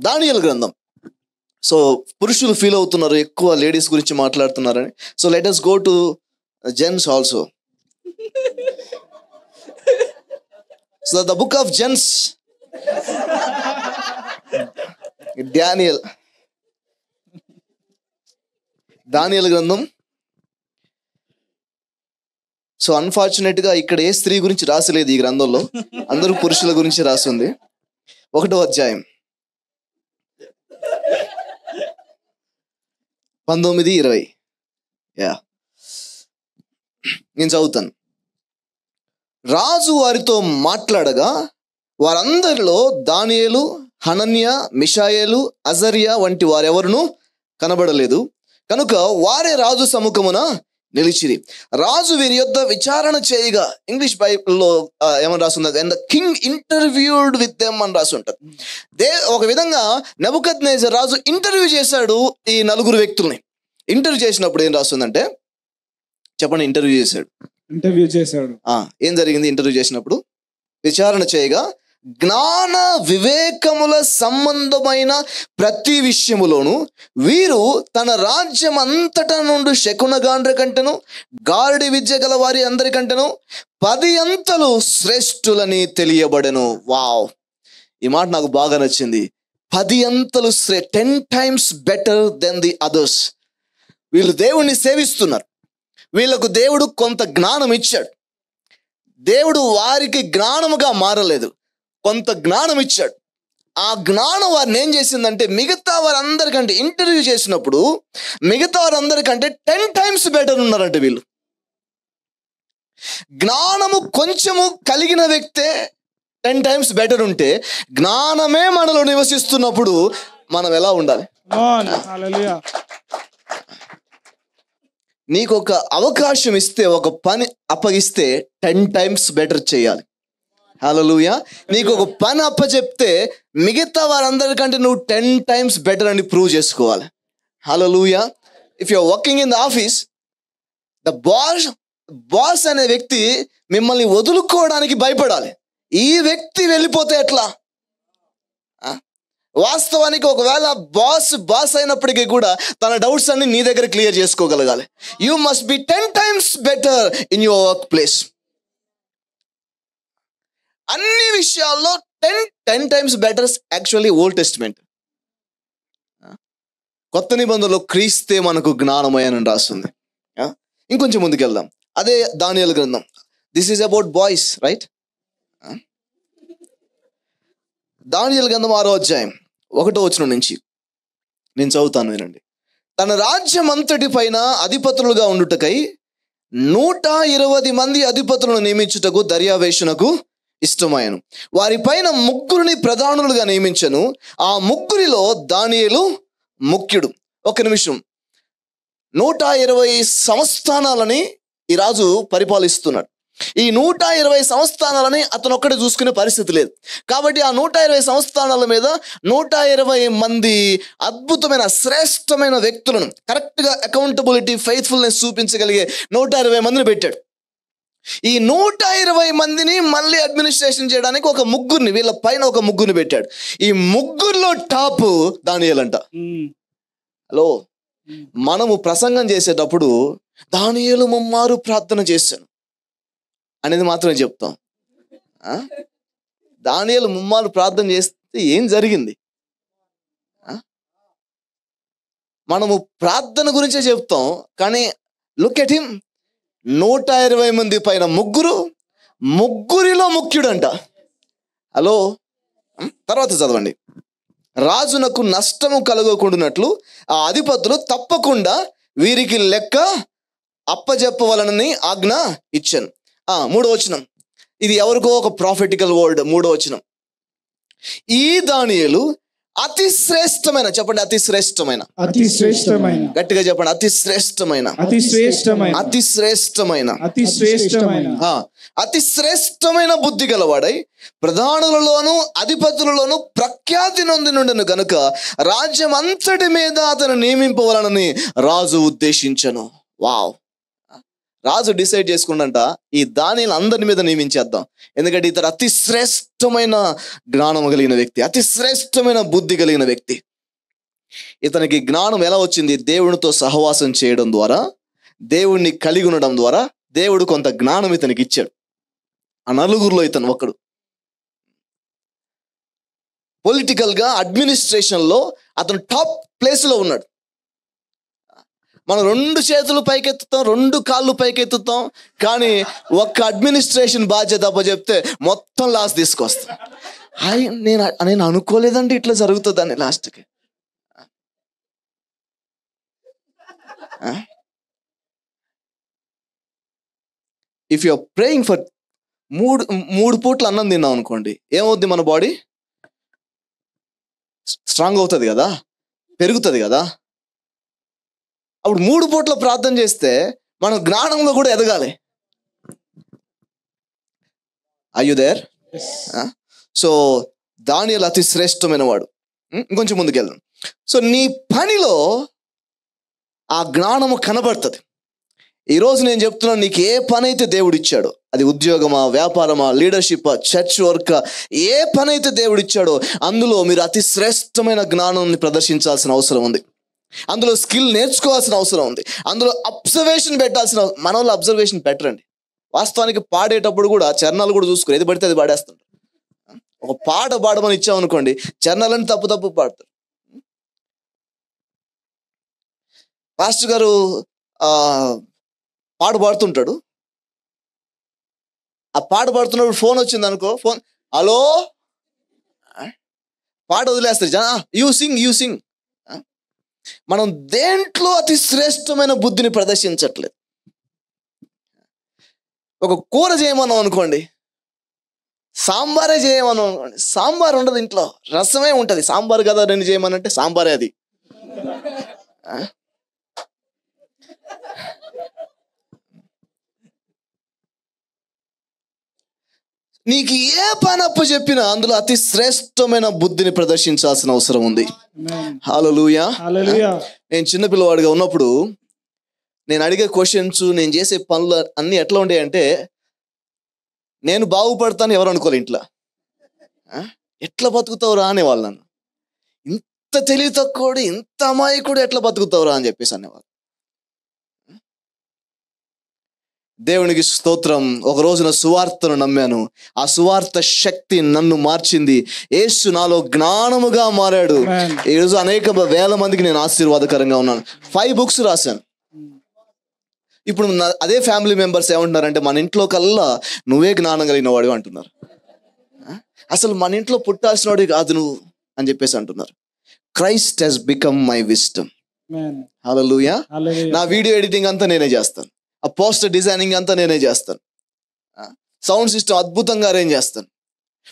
దానియేలు గ్రంథం. సో పురుషులు ఫీల్ అవుతున్నారు ఎక్కువ లేడీస్ గురించి మాట్లాడుతున్నారని. So let us go to gents also. So the book of gents, దానియేలు గ్రంథం. సో అన్ఫార్చునేట్ గా ఇక్కడ ఏ స్త్రీ గురించి రాసలేదు ఈ గ్రంథంలో, అందరూ పురుషుల గురించి రాసి ఉంది. 1వ అధ్యాయం 19-20. నేను చదువుతాను. రాజు వారితో మాట్లాడగా వారందరిలో దానియేలు, హనన్యా, మిషాయేలు, అజర్యా వంటి వారెవరునూ కనబడలేదు. కనుక వారే రాజు సముఖమున నిలిచిరి. రాజు వీరి యొద్ద విచారణ చేయగా, ఇంగ్లీష్ బైబిల్లో ఏమని రాసుంది, and the king interviewed with them అని రాసి ఉంటారు. ఒక విధంగా నెబుకద్నెజర్ రాజు ఇంటర్వ్యూ చేశాడు ఈ 4 వ్యక్తుల్ని. ఇంటర్వ్యూ చేసినప్పుడు ఏం రాస్తుందంటే, చెప్పండి, ఇంటర్వ్యూ చేశాడు. ఏం జరిగింది ఇంటర్వ్యూ చేసినప్పుడు? విచారణ చేయగా జ్ఞాన వివేకముల సంబంధమైన ప్రతి విషయములోను వీరు తన రాజ్యం అంతటా నుండి శకునగాండ్ర కంటెను, గారడి విద్య గల వారి అందరికంటెను 10 అంతలు శ్రేష్ఠులని తెలియబడెను. వావ్, ఈ మాట నాకు బాగా నచ్చింది. 10 అంతలు 10 times better then the others. వీళ్ళు దేవుణ్ణి సేవిస్తున్నారు, వీళ్ళకు దేవుడు కొంత జ్ఞానం ఇచ్చాడు. దేవుడు వారికి జ్ఞానముగా మారలేదు, కొంత జ్ఞానం ఇచ్చాడు. ఆ జ్ఞానం వారిని ఏం చేసిందంటే, మిగతా వారందరికంటే ఇంటర్వ్యూ చేసినప్పుడు మిగతా వారందరికంటే 10 times బెటర్ ఉన్నారంటే వీళ్ళు. జ్ఞానము కొంచెము కలిగిన వ్యక్తే 10 times బెటర్ ఉంటే, జ్ఞానమే మనలో నివసిస్తున్నప్పుడు మనం ఎలా ఉండాలి? నీకు ఒక అవకాశం ఇస్తే, ఒక పని అప్పగిస్తే 10 times బెటర్ చేయాలి. హల్లెలూయా. నీకు ఒక పని అప్పచెప్తే మిగతా వారందరికంటే నువ్వు 10 times బెటర్ అని ప్రూవ్ చేసుకోవాలి. Hallelujah. If you are working in the office, the boss అనే వ్యక్తి మిమ్మల్ని వదులుకోవడానికి భయపడాలి. ఈ వ్యక్తి వెళ్ళిపోతే ఎట్లా? వాస్తవానికి ఒకవేళ బాస్ అయినప్పటికీ కూడా తన డౌట్స్ అన్ని నీ దగ్గర క్లియర్ చేసుకోగలగాలి. You must be 10 times better in your work place. అన్ని విషయాల్లో 10 times better. Actually old testament. కొత్త నిబంధనలో క్రీస్తే మనకు జ్ఞానమయని రాస్తుంది. ఇంకొంచెం ముందుకెళ్దాం. అదే దానియేలు గ్రంథం. This is about boys, right? దానియేలు గ్రంథం 6వ అధ్యాయం 1వ వచనం నుంచి నేను చదువుతాను, వినండి. తన రాజ్యం అంతటి పైన అధిపతులుగా ఉండుటకై 120 మంది అధిపతులను నియమించుటకు దర్యావేషునకు ఇష్టమాయను. వారి పైన 3 ప్రధానులుగా నియమించను. ఆ 3లో దానియేలు ముఖ్యుడు. ఒక నిమిషం. 120 సంస్థానాలని ఈ రాజు పరిపాలిస్తున్నాడు. ఈ 120 సంస్థానాలని అతను ఒక్కడే చూసుకునే పరిస్థితి లేదు. కాబట్టి ఆ 120 సంస్థానాల మీద 120 మంది అద్భుతమైన శ్రేష్టమైన వ్యక్తులను, కరెక్ట్గా అకౌంటబిలిటీ, ఫెయిత్ఫుల్నెస్ చూపించగలిగే 120 మందిని పెట్టాడు. ఈ 120 మందిని మళ్ళీ అడ్మినిస్ట్రేషన్ చేయడానికి ఒక 3, వీళ్ళ పైన ఒక 3 పెట్టాడు. ఈ 3లో టాప్ దానియేలంట. హలో, మనము ప్రసంగం చేసేటప్పుడు దానియేలు ముమ్మారు ప్రార్థన చేశాను అనేది మాత్రమే చెప్తాం. దానియేలు ముమ్మారు ప్రార్థన చేస్తే ఏం జరిగింది? మనము ప్రార్థన గురించే చెప్తాం, కానీ లుక్ ఎట్ హిమ్. 120 మంది పైన 3లో ముఖ్యుడంట. హలో, తర్వాత చదవండి. రాజునకు నష్టము కలగకుండానట్లు ఆ అధిపతులు తప్పకుండా వీరికి లెక్క అప్పజెప్పవలనని ఆజ్ఞ ఇచ్చాను. 3వ వచనం. ఇది ఎవరికో ఒక ప్రాఫిటికల్ వర్డ్. 3వ వచనం. ఈ దానియేలు అతి శ్రేష్టమైన, చెప్పండి, అతి శ్రేష్టమైన, అతి శ్రేష్టమైన, గట్టిగా చెప్పండి, అతి శ్రేష్టమైన, అతి శ్రేష్టమైన, అతి శ్రేష్టమైన, అతి శ్రేష్టమైన, అతి శ్రేష్టమైన బుద్ధి గలవాడై ప్రధానులలోను అధిపతులలోను ప్రఖ్యాతి నొందినుండెను గనుక రాజ్యం అంతటి మీద అతను నియమింపవలనని రాజు ఉద్దేశించను. వావ్. రాజు డిసైడ్ చేసుకుండంట, ఈ దానియేలు అందరి మీద నియమించేద్దాం. ఎందుకంటే ఇతడు అతి శ్రేష్టమైన జ్ఞానం కలిగిన వ్యక్తి, అతి శ్రేష్టమైన బుద్ధి కలిగిన వ్యక్తి. ఇతనికి జ్ఞానం ఎలా వచ్చింది? దేవునితో సహవాసం చేయడం ద్వారా, దేవుణ్ణి కలిగి ఉండడం ద్వారా దేవుడు కొంత జ్ఞానం ఇతనికి ఇచ్చాడు. ఆ 4లో ఇతను ఒకడు. పొలిటికల్గా, అడ్మినిస్ట్రేషన్లో అతను టాప్ ప్లేస్లో ఉన్నాడు. మనం 2 చేతులు పైకెత్తుతాం, 2 కాళ్ళు పైకెత్తుతాం, కానీ ఒక్క అడ్మినిస్ట్రేషన్ బాధ్యత అప్పచెప్తే మొత్తం లాస్ తీసుకొస్తాం. నేను అనుకోలేదండి ఇట్లా జరుగుతుందని లాస్ట్కి. If you are praying for 3 పూట్ల అన్నం తిన్నాం అనుకోండి, ఏమవుద్ది? మన బాడీ స్ట్రాంగ్ అవుతుంది కదా, పెరుగుతుంది కదా. అప్పుడు 3 పూట్ల ప్రార్థన చేస్తే మనం జ్ఞానంలో కూడా ఎదగాలి. Are you there? సో దానియేలు అతి శ్రేష్టమైన వాడు. ఇంకొంచెం ముందుకెళ్దాం. సో నీ పనిలో ఆ జ్ఞానము కనబడుతుంది. ఈరోజు నేను చెప్తున్నాను, నీకు ఏ పని అయితే దేవుడు ఇచ్చాడో, అది ఉద్యోగమా, వ్యాపారమా, లీడర్షిప్, చర్చ్ వర్క్, ఏ పని అయితే దేవుడు ఇచ్చాడో అందులో మీరు అతి శ్రేష్టమైన జ్ఞానాన్ని ప్రదర్శించాల్సిన అవసరం ఉంది. అందులో స్కిల్ నేర్చుకోవాల్సిన అవసరం ఉంది. అందులో అబ్జర్వేషన్ పెట్టాల్సిన, మన వాళ్ళు అబ్జర్వేషన్ పెట్టరండి. వాస్తవానికి పాడేటప్పుడు కూడా చరణాలు కూడా చూసుకుని ఏది పడితే అది పాడేస్తుంటారు. ఒక పాట పాడమని ఇచ్చామనుకోండి, చరణాలని తప్పు పాడతారు. పాస్టర్ గారు పాట పాడుతుంటాడు. ఆ పాట పాడుతున్నప్పుడు ఫోన్ వచ్చింది అనుకో, ఫోన్ హలో, పాట వదిలేస్తారు. You sing. మనం దేంట్లో అతి శ్రేష్టమైన బుద్ధిని ప్రదర్శించట్లేదు. ఒక కూర చేయమన్నాం అనుకోండి, సాంబారే చేయమన్నాం అనుకోండి, సాంబార్ ఉండదు ఇంట్లో, రసమే ఉంటుంది. సాంబార్ కదా రెండు చేయమనంటే సాంబారే అది. నీకు ఏ పని అప్పు చెప్పినా అందులో అతి శ్రేష్టమైన బుద్ధిని ప్రదర్శించాల్సిన అవసరం ఉంది. హల్లెలూయా. నేను చిన్నపిల్లవాడిగా ఉన్నప్పుడు నేను అడిగే క్వశ్చన్స్, నేను చేసే పనులు అన్నీ ఎట్లా ఉండేయంటే, నేను బాగుపడతాను ఎవరు అనుకోలే ఇంట్లో. ఎట్లా బతుకుతావురా అనేవాళ్ళు నన్ను. ఇంత తెలివి తక్కువడు, ఇంత అమాయకుడు ఎట్లా బతుకుతావురా అని చెప్పేసి అనేవాళ్ళు. దేవునికి స్తోత్రం. ఒక రోజున సువార్తను నమ్మాను. ఆ సువార్త శక్తి నన్ను మార్చింది. యేసు నాలో జ్ఞానముగా మారాడు. ఈరోజు అనేక వేల మందికి నేను ఆశీర్వాదకరంగా ఉన్నాను. 5 books రాశాను. ఇప్పుడు అదే ఫ్యామిలీ మెంబర్స్ ఏమంటున్నారంటే, మన ఇంట్లో కల్లా నువ్వే జ్ఞానం కలిగిన వాడు అంటున్నారు. అసలు మన ఇంట్లో పుట్టాల్సిన వాడు కాదు నువ్వు అని చెప్పేసి అంటున్నారు. Christ he's become my wisdom. Hallelujah. నా వీడియో ఎడిటింగ్ అంతా నేనే చేస్తాను. ఆ పోస్టర్ డిజైనింగ్ అంతా నేనే చేస్తాను. సౌండ్ సిస్టమ్ అద్భుతంగా అరేంజ్ చేస్తాను.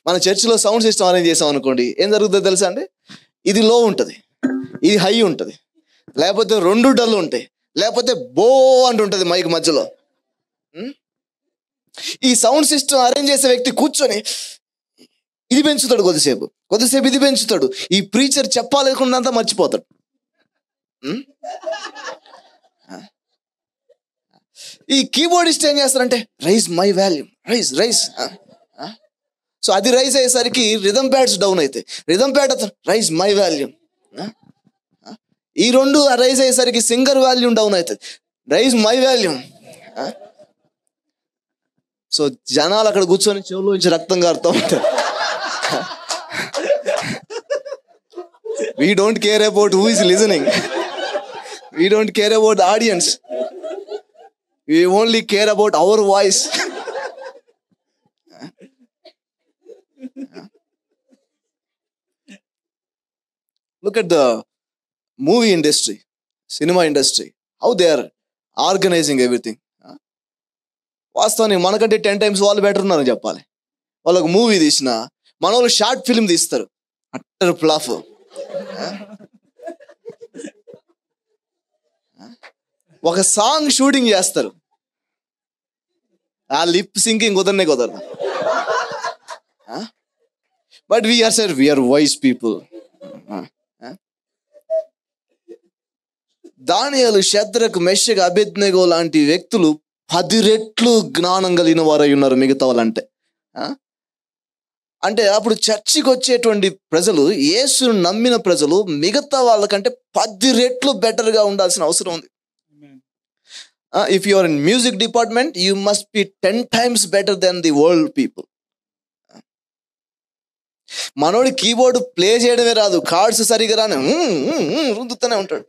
మన చర్చిలో సౌండ్ సిస్టమ్ అరేంజ్ చేసాం అనుకోండి, ఏం జరుగుతుందో తెలుసా అండి? ఇది లో ఉంటుంది, ఇది హై ఉంటుంది, లేకపోతే 2 డల్ ఉంటాయి, లేకపోతే బో అంటుంటుంది మైక్ మధ్యలో. ఈ సౌండ్ సిస్టమ్ అరేంజ్ చేసే వ్యక్తి కూర్చొని ఇది పెంచుతాడు, కొద్దిసేపు ఇది పెంచుతాడు. ఈ ప్రీచర్ చెప్పాలనుకున్నంత మర్చిపోతాడు. ఈ కీబోర్డిస్ట్ ఏం చేస్తారంటే, raise my volume, raise. So అది రైజ్ అయ్యేసరికి రిథమ్ ప్యాడ్స్ డౌన్ అవుతాయి. Rhythm pad raise my volume. ఈ 2 రైజ్ అయ్యేసరికి సింగర్ వాల్యూమ్ డౌన్ అవుతుంది, రైజ్ మై వాల్యూమ్. సో జనాలు అక్కడ కూర్చొని చెవులో నుంచి రక్తం కారుతూ ఉంటారు. We don't care about who is listening. We don't care about the audience. We only care about our voice. Look at the movie industry, cinema industry, how they are organizing everything. వాస్తవానికి మనకంటే 10 times వాళ్ళు better ఉన్నారని చెప్పాలి. వాళ్ళకు movie తీసిన, మన వాళ్ళు short film తీస్తారు, అట్టర్ ఫ్లాప్. ఒక సాంగ్ షూటింగ్ చేస్తారు, ఆ లిప్ సింకింగ్ కుదరదు. But we are wise people. దానియేలు, షద్రకు, మెషకు, అబేద్నెగో లాంటి వ్యక్తులు 10 రెట్లు జ్ఞానం కలిగిన వారై ఉన్నారు మిగతా వాళ్ళంటే. అంటే అప్పుడు చర్చికి వచ్చేటువంటి ప్రజలు, యేసును నమ్మిన ప్రజలు మిగతా వాళ్ళకంటే 10 రెట్లు బెటర్గా ఉండాల్సిన అవసరం ఉంది. If you are in music department, you must be 10 times better then the world people. మనోడి కీబోర్డ్ ప్లే చేయడమే రాదు, కార్డ్స్ సరిగా రాని రుద్దుతూనే ఉంటాడు.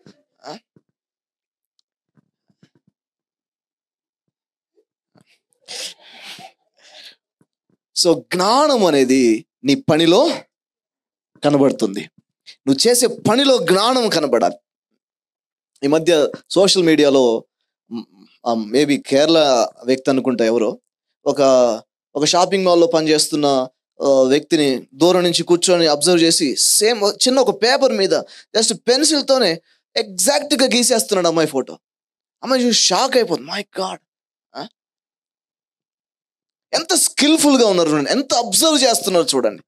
సో జ్ఞానం అనేది నీ పనిలో కనబడుతుంది. నువ్వు చేసే పనిలో జ్ఞానం కనబడాలి. ఈ మధ్య సోషల్ మీడియాలో మేబీ కేరళ వ్యక్తి అనుకుంటా ఎవరో, ఒక షాపింగ్ మాల్లో పనిచేస్తున్న వ్యక్తిని దూరం నుంచి కూర్చొని అబ్జర్వ్ చేసి, సేమ్ చిన్న ఒక పేపర్ మీద జస్ట్ పెన్సిల్తోనే ఎగ్జాక్ట్గా గీసేస్తున్నాడు అమ్మాయి ఫోటో. అమ్మాయి చూసి షాక్ అయిపోతుంది, మై గాడ్ ఎంత స్కిల్ఫుల్గా ఉన్నారు చూడండి, ఎంత అబ్జర్వ్ చేస్తున్నారు చూడండి.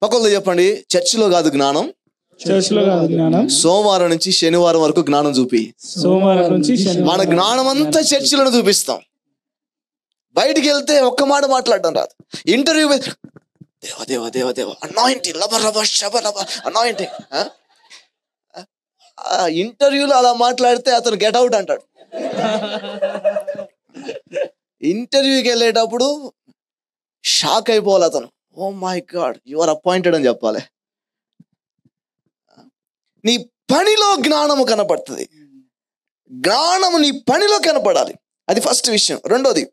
పక్కలో చెప్పండి, చర్చిలో కాదు జ్ఞానం, సోమవారం నుంచి శనివారం వరకు జ్ఞానం చూపి. మన జ్ఞానం అంతా చర్చిలను చూపిస్తాం. బయటికి వెళ్తే ఒక్క మాట మాట్లాడడం రాదు. ఇంటర్వ్యూ దేవ దేవ దేవ అనాయింటింగ్, అనాయింటింగ్. ఇంటర్వ్యూలో అలా మాట్లాడితే అతను గెట్ అవుట్ అంటాడు. ఇంటర్వ్యూకి వెళ్ళేటప్పుడు షాక్ అయిపోవాలి అతను, oh my God you are appointed అని చెప్పాలి. నీ పనిలో జ్ఞానము కనపడుతుంది. జ్ఞానము నీ పనిలో కనపడాలి, అది ఫస్ట్ విషయం. రెండోది,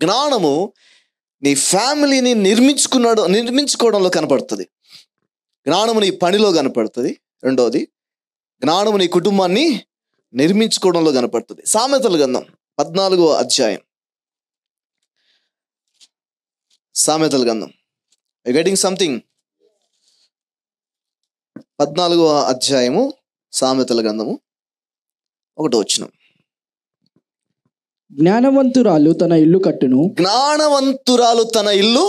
జ్ఞానము నీ ఫ్యామిలీని నిర్మించుకోవడంలో కనపడుతుంది. జ్ఞానము నీ పనిలో కనపడుతుంది. రెండోది, జ్ఞానము నీ కుటుంబాన్ని నిర్మించుకోవడంలో కనపడుతుంది. సామెతల గ్రంథం 14వ అధ్యాయం సామెతల గ్రంథం. Getting something? 14వ అధ్యాయము సామెతల గ్రంథము 1వ వచనం. జ్ఞానవంతురాలు తన ఇల్లు కట్టును. జ్ఞానవంతురాలు తన ఇల్లు,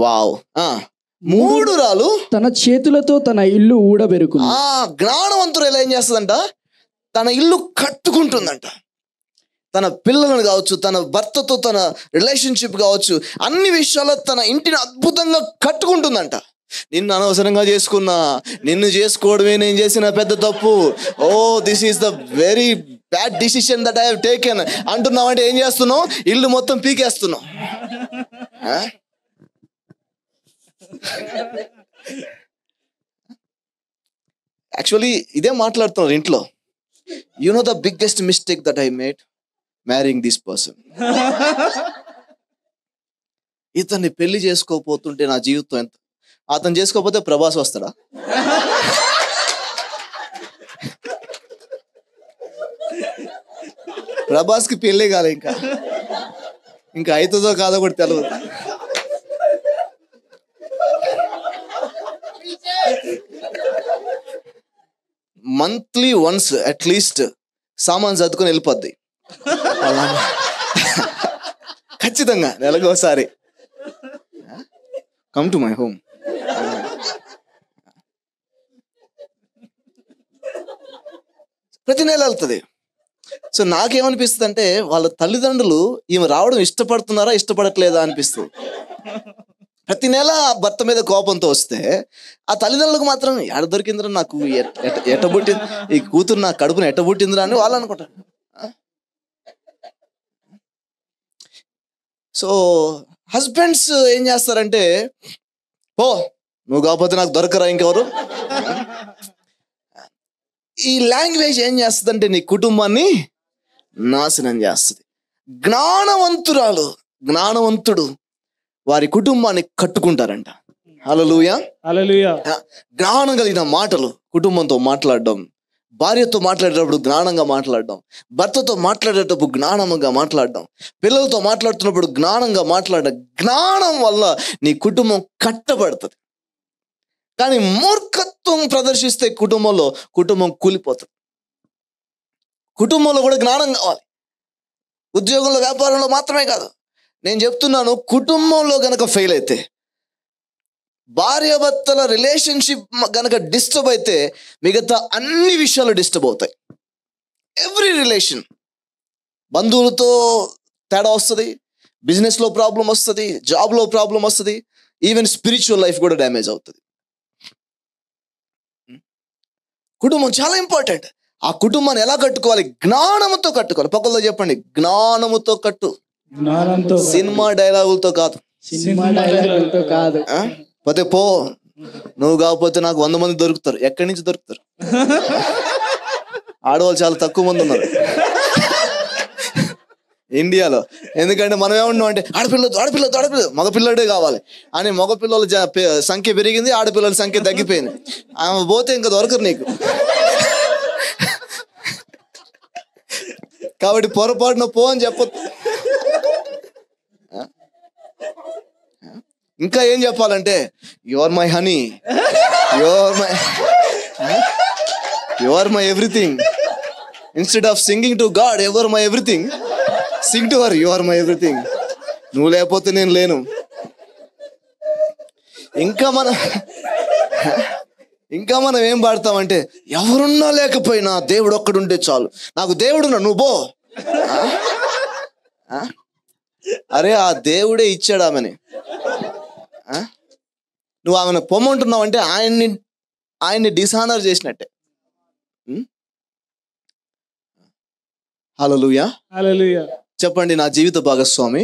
వావ్. మూఢురాలు తన చేతులతో తన ఇల్లు ఊడబెరుకును. జ్ఞానవంతురాలు ఏం చేస్తుందంట? తన ఇల్లు కట్టుకుంటుందంట. తన పిల్లలను కావచ్చు, తన భర్తతో తన రిలేషన్షిప్ కావచ్చు, అన్ని విషయాల్లో తన ఇంటిని అద్భుతంగా కట్టుకుంటుందంట. నిన్ను అనవసరంగా చేసుకున్నా, నిన్ను చేసుకోవడమే నేను చేసిన పెద్ద తప్పు, oh this is the very bad decision that I have taken అంటున్నావంటే ఏం చేస్తున్నావు? ఇల్లు మొత్తం పీకేస్తున్నావు. యాక్చువల్లీ ఇదే మాట్లాడుతున్నారు ఇంట్లో. You know the biggest mistake that I made marrying this person. ఇతన్ని పెళ్లి చేసుకోపోతుంటే నా జీవితం ఎంత. అతను చేసుకోకపోతే ప్రభాస్ వస్తాడా? ప్రభాస్కి పెళ్ళే కాలే, ఇంకా అవుతుందో కాదో కూడా తెలియదు. మంత్లీ వన్స్ అట్లీస్ట్ సామాన్ చదువుకొని వెళ్ళిపోద్ది ఖచ్చితంగా. నెలకోసారి కమ్ టు మై హోమ్. ప్రతి నెల వెళ్తుంది. సో నాకేమనిపిస్తుంది అంటే, వాళ్ళ తల్లిదండ్రులు ఈమె రావడం ఇష్టపడుతున్నారా ఇష్టపడట్లేదా అనిపిస్తుంది. ప్రతి నెల భర్త మీద కోపంతో వస్తే ఆ తల్లిదండ్రులకు మాత్రం ఎడ దొరికిందిరా నాకు, ఎట్టబుట్టింది ఈ కూతురు, నా కడుపును ఎట్టబుట్టిందిరా అని వాళ్ళు అనుకుంటారు. సో హస్బెండ్స్ ఏం చేస్తారంటే, పో నువ్వు కాకపోతే నాకు దొరకరా ఇంకెవరు. ఈ లాంగ్వేజ్ ఏం చేస్తుందంటే నీ కుటుంబాన్ని నాశనం చేస్తుంది. జ్ఞానవంతురాలు, జ్ఞానవంతుడు వారి కుటుంబాన్ని కట్టుకుంటారంట. హల్లెలూయా, హల్లెలూయా. జ్ఞానం కలిగిన మాటలు, కుటుంబంతో మాట్లాడడం, భార్యతో మాట్లాడేటప్పుడు జ్ఞానంగా మాట్లాడడం, భర్తతో మాట్లాడేటప్పుడు జ్ఞానంగా మాట్లాడడం, పిల్లలతో మాట్లాడుతున్నప్పుడు జ్ఞానంగా మాట్లాడడం. జ్ఞానం వల్ల నీ కుటుంబం కట్టబడుతుంది. కానీ మూర్ఖత్వం ప్రదర్శిస్తే కుటుంబం కూలిపోతుంది. కుటుంబంలో కూడా జ్ఞానం కావాలి. ఉద్యోగంలో, వ్యాపారంలో మాత్రమే కాదు. నేను చెప్తున్నాను, కుటుంబంలో గనక ఫెయిల్ అయితే, భార్యాభర్తల రిలేషన్షిప్ గనక డిస్టర్బ్ అయితే, మిగతా అన్ని విషయాలు డిస్టర్బ్ అవుతాయి. Every relation. బంధువులతో తేడా వస్తుంది, బిజినెస్లో ప్రాబ్లం వస్తుంది, జాబ్లో ప్రాబ్లం వస్తుంది, ఈవెన్ స్పిరిచువల్ లైఫ్ కూడా డ్యామేజ్ అవుతుంది. కుటుంబం చాలా ఇంపార్టెంట్. ఆ కుటుంబాన్ని ఎలా కట్టుకోవాలి? జ్ఞానముతో కట్టుకోవాలి. పక్కలో చెప్పండి, జ్ఞానముతో కట్టు. జ్ఞానంతో, సినిమా డైలాగులతో కాదు, సినిమా డైలాగులతో కాదు. పోతే పో, నువ్వు కాకపోతే నాకు 100 మంది దొరుకుతారు. ఎక్కడి నుంచి దొరుకుతారు? ఆడవాళ్ళు చాలా తక్కువ మంది ఉన్నారు ఇండియాలో. ఎందుకంటే మనం ఏమన్నాం అంటే, ఆడపిల్ల మగపిల్లడే కావాలి అని. మగపిల్లల సంఖ్య పెరిగింది, ఆడపిల్లల సంఖ్య తగ్గిపోయింది. ఆమె పోతే ఇంకా దొరకరు నీకు. కాబట్టి పొరపాటున పో అని చెప్పొద్దు. ఇంకా ఏం చెప్పాలంటే, you are my honey, you are my everything. Instead of singing to God ever my everything, sing to her, you are my everything. నువ్వు లేకపోతే నేను లేను. ఇంకా మనం ఏం పాడతామంటే, ఎవరున్నా లేకపోయినా దేవుడు ఒక్కడుంటే చాలు, నాకు దేవుడున్నా, నువ్వు పో. అరే ఆ దేవుడే ఇచ్చాడు ఆమెని. నువ్వు ఆమెను పొమ్మంటున్నావు అంటే ఆయన్ని డిసానర్ చేసినట్టే. హల్లెలూయా, హల్లెలూయా. చెప్పండి, నా జీవిత భాగస్వామి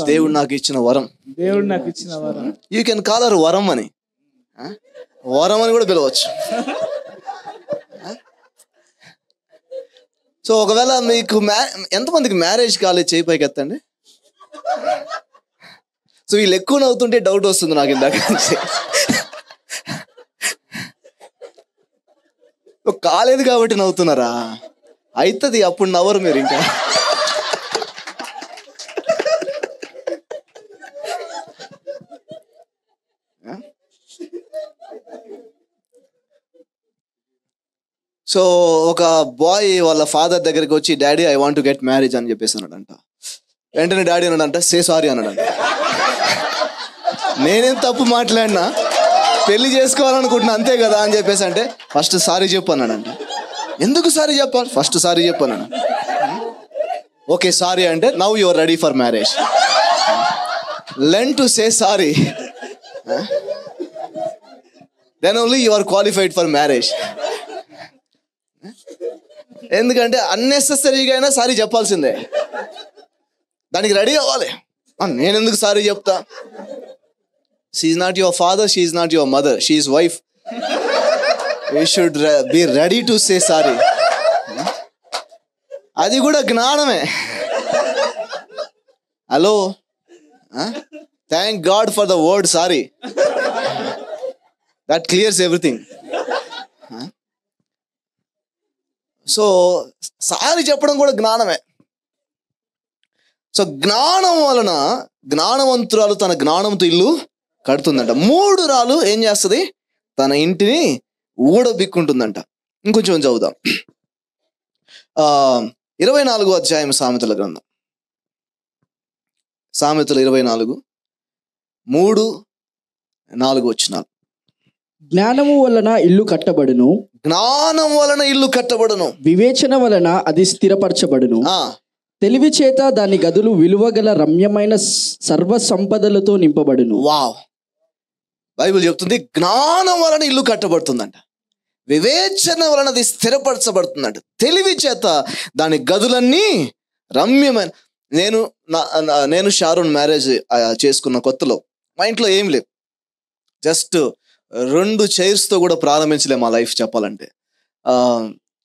దేవుడు నాకు ఇచ్చిన వరం. యూ కెన్ కాల్ హర్ వరం అని, వరం అని కూడా పిలవచ్చు. సో ఒకవేళ మీకు ఎంతమందికి మ్యారేజ్ కాలేదు? చేయి పైకి ఎత్తండి. సో వీళ్ళు ఎక్కువ నవ్వుతుంటే డౌట్ వస్తుంది నాకు ఇందాక నుంచి. కాలేదు కాబట్టి నవ్వుతున్నారా? అవుతుంది, అప్పుడు నవ్వరు మీరు ఇంకా. సో ఒక బాయ్ వాళ్ళ ఫాదర్ దగ్గరికి వచ్చి, daddy I want to get marriage అని చెప్పేసి అన్నాడంట. వెంటనే డాడీ అన్నాడంట, సే సారీ అన్నాడంట. నేనేం తప్పు మాట్లాడినా, పెళ్లి చేసుకోవాలనుకుంటున్నా అంతే కదా అని చెప్పేసి అంటే, ఫస్ట్ సారీ చెప్పు అన్నాడంట. ఎందుకు సారీ చెప్పాలి, ఫస్ట్ సారీ చెప్పు అన్నాడు. ఓకే సారీ అంటే, now you are ready for marriage. Learn to say sorry, then only you are qualified for marriage. ఎందుకంటే అన్నెసెసరీగా అయినా సారీ చెప్పాల్సిందే, దానికి రెడీ అవ్వాలి. నేను ఎందుకు సారీ చెప్తా? She's not your father, she's not your mother, she's wife. You should be ready to say sorry. అది కూడా జ్ఞానమే. Hello, thank God for the word sorry, that clears everything. So sorry చెప్పడం కూడా జ్ఞానమే. సో జ్ఞానం వలన జ్ఞానవంతురాలు తన జ్ఞానంతో ఇల్లు కడుతుందంట. 3 రాళ్ళు ఏం చేస్తుంది? తన ఇంటిని ఊడబిక్కుంటుందంట. ఇంకొంచెం చదువుదాం. 24వ అధ్యాయం సామెతల గ్రంథం, సామెతలు 24:3-4 వచనాలు. జ్ఞానము వలన ఇల్లు కట్టబడును, జ్ఞానం వలన ఇల్లు కట్టబడును, వివేచన వలన అది స్థిరపరచబడును. తెలివి చేత దాని గదులు విలువగల రమ్యమైన సర్వ సంపదలతో నింపబడును. వావ్, బైబిల్ చెప్తుంది జ్ఞానం వలన ఇల్లు కట్టబడుతుందంట, వివేచన వలన అది స్థిరపరచబడుతుందంట, తెలివి చేత దాని గదులన్నీ రమ్యమైన. నేను షారోన్ మ్యారేజ్ చేసుకున్న కొత్తలో మా ఇంట్లో ఏం లేవు, జస్ట్ 2 చైర్స్తో కూడా ప్రారంభించలే మా లైఫ్ చెప్పాలంటే.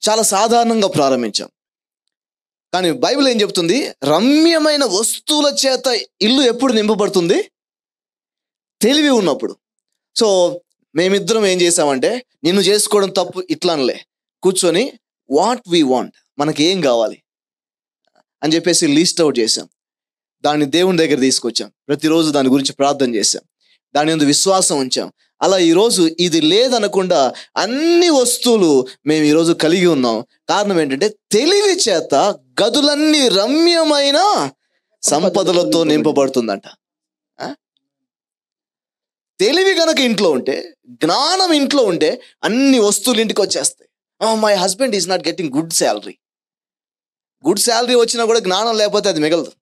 చాలా సాధారణంగా ప్రారంభించాం. కానీ బైబిల్ ఏం చెప్తుంది? రమ్యమైన వస్తువుల చేత ఇల్లు ఎప్పుడు నింపబడుతుంది? తెలివి ఉన్నప్పుడు. సో మేమిద్దరం ఏం చేసామంటే, నిన్ను చేసుకోవడం తప్పు ఇట్లానలే, కూర్చొని వాట్ వీ వాంట్, మనకి ఏం కావాలి అని చెప్పేసి లిస్ట్ అవుట్ చేసాం. దాన్ని దేవుని దగ్గర తీసుకొచ్చాం, ప్రతిరోజు దాని గురించి ప్రార్థన చేసాం, దాని యందు విశ్వాసం ఉంచాం. అలా ఈరోజు ఇది లేదనకుండా అన్ని వస్తువులు మేము ఈరోజు కలిగి ఉన్నాం. కారణం ఏంటంటే తెలివి చేత గదులన్నీ రమ్యమైన సంపదలతో నింపబడుతుందంట. తెలివి గనక ఇంట్లో ఉంటే, జ్ఞానం ఇంట్లో ఉంటే అన్ని వస్తువులు ఇంటికి వచ్చేస్తాయి. My husband is not getting good salary వచ్చినా కూడా జ్ఞానం లేకపోతే అది మిగలదు.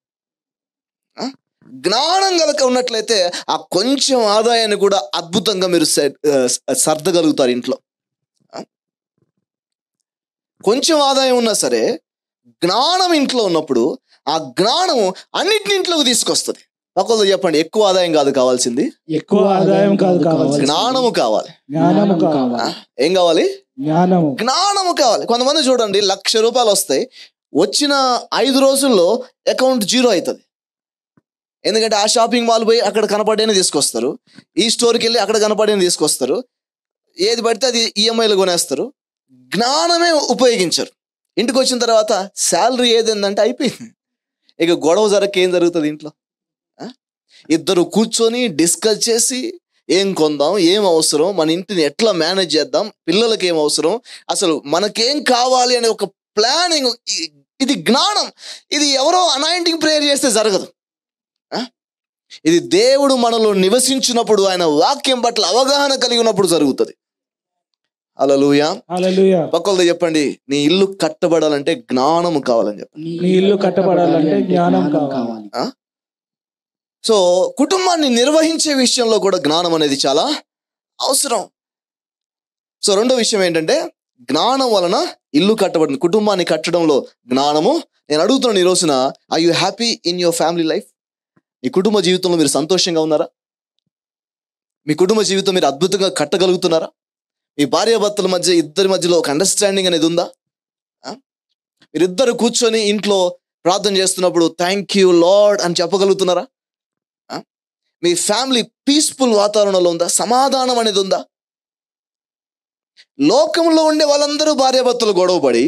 జ్ఞానం కనుక ఉన్నట్లయితే ఆ కొంచెం ఆదాయాన్ని కూడా అద్భుతంగా మీరు సర్దగలుగుతారు ఇంట్లో. కొంచెం ఆదాయం ఉన్నా సరే జ్ఞానం ఇంట్లో ఉన్నప్పుడు ఆ జ్ఞానం అన్నిటిని ఇంట్లోకి తీసుకొస్తుంది. ఒకళ్ళు చెప్పండి, ఎక్కువ ఆదాయం కాదు కావాల్సింది, ఎక్కువ ఆదాయం కాదు కావాలి, జ్ఞానము కావాలి. జ్ఞానము కావాలి. ఏం కావాలి? జ్ఞానము కావాలి. కొంతమంది చూడండి, ₹1,00,000 వస్తాయి, వచ్చిన 5 రోజుల్లో అకౌంట్ 0 అవుతుంది. ఎందుకంటే ఆ షాపింగ్ మాల్ పోయి అక్కడ కనపడేని తీసుకొస్తారు, ఈ స్టోర్కి వెళ్ళి అక్కడ కనపడేని తీసుకొస్తారు, ఏది పడితే అది ఈఎంఐలు కొనేస్తారు, జ్ఞానమే ఉపయోగించరు. ఇంటికి వచ్చిన తర్వాత శాలరీ ఏదేందంటే అయిపోయింది. ఇక గొడవ ఏం జరుగుతుంది ఇంట్లో? ఇద్దరు కూర్చొని డిస్కస్ చేసి ఏం కొందాం, ఏం అవసరం, మన ఇంటిని ఎట్లా మేనేజ్ చేద్దాం, పిల్లలకి ఏం అవసరం, అసలు మనకేం కావాలి అనే ఒక ప్లానింగ్. ఇది జ్ఞానం. ఇది ఎవరో అనాయింటింగ్ ప్రేయర్ చేస్తే జరగదు. ఇది దేవుడు మనలో నివసించినప్పుడు, ఆయన వాక్యం పట్ల అవగాహన కలిగి ఉన్నప్పుడు జరుగుతుంది. హల్లెలూయా. పక్కలతో చెప్పండి, నీ ఇల్లు కట్టబడాలంటే జ్ఞానం కావాలని చెప్పండి. నీ ఇల్లు కట్టబడాలంటే జ్ఞానం కావాలి. సో కుటుంబాన్ని నిర్వహించే విషయంలో కూడా జ్ఞానం అనేది చాలా అవసరం. సో రెండో విషయం ఏంటంటే, జ్ఞానం వలన ఇల్లు కట్టబడింది. కుటుంబాన్ని కట్టడంలో జ్ఞానము. నేను అడుగుతున్నాను ఈ రోజున, are you happy in your family life? మీ కుటుంబ జీవితంలో మీరు సంతోషంగా ఉన్నారా? మీ కుటుంబ జీవితం మీరు అద్భుతంగా కట్టగలుగుతున్నారా? మీ భార్యాభర్తల మధ్య, ఇద్దరి మధ్యలో ఒక అండర్స్టాండింగ్ అనేది ఉందా? మీరిద్దరు కూర్చొని ఇంట్లో ప్రార్థన చేస్తున్నప్పుడు థ్యాంక్ యూ లార్డ్ అని చెప్పగలుగుతున్నారా? మీ ఫ్యామిలీ పీస్ఫుల్ వాతావరణంలో ఉందా? సమాధానం అనేది ఉందా? లోకంలో ఉండే వాళ్ళందరూ భార్యాభర్తలు గొడవపడి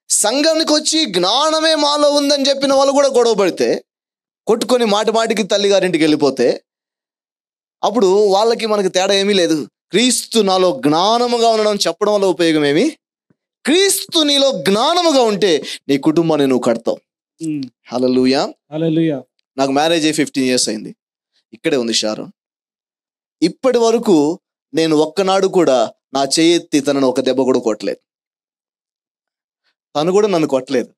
సంఘానికి వచ్చి జ్ఞానమే మాలో ఉందని చెప్పిన వాళ్ళు కూడా గొడవ పడితే, కొట్టుకొని మాటి మాటికి తల్లిగారింటికి వెళ్ళిపోతే, అప్పుడు వాళ్ళకి మనకి తేడా ఏమీ లేదు. క్రీస్తు నాలో జ్ఞానముగా ఉండడం చెప్పడం వల్ల ఉపయోగం ఏమి? క్రీస్తు నీలో జ్ఞానముగా ఉంటే నీ కుటుంబాన్ని నువ్వు కడతావు. హల్లెలూయా. హల్లెలూయా. నాకు మ్యారేజ్ అయ్యి 15 years అయింది. ఇక్కడే ఉంది షారు. ఇప్పటి వరకు నేను ఒక్కనాడు కూడా నా చెయ్యెత్తి తనను ఒక దెబ్బ కూడా కొట్టలేదు. తను కూడా నన్ను కొట్టలేదు.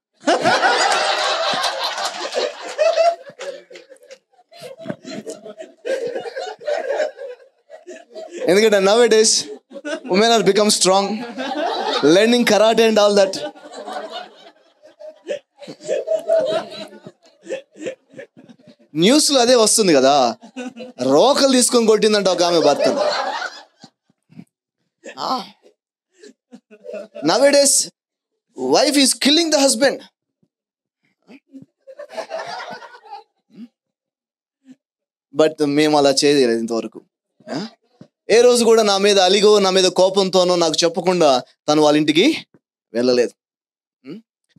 ఎందుకంటే nowadays women are become strong, learning karate and all that. News లో అదే వస్తుంది కదా, రోకలు తీసుకొని కొట్టిందంట ఒక ఆమె భర్తను. Nowadays wife is killing the husband. But మేము అలా చేయలేదు ఇంతవరకు. ఏ రోజు కూడా నా మీద అలిగో నా మీద కోపంతోనో నాకు చెప్పకుండా తను వాళ్ళ ఇంటికి వెళ్ళలేదు.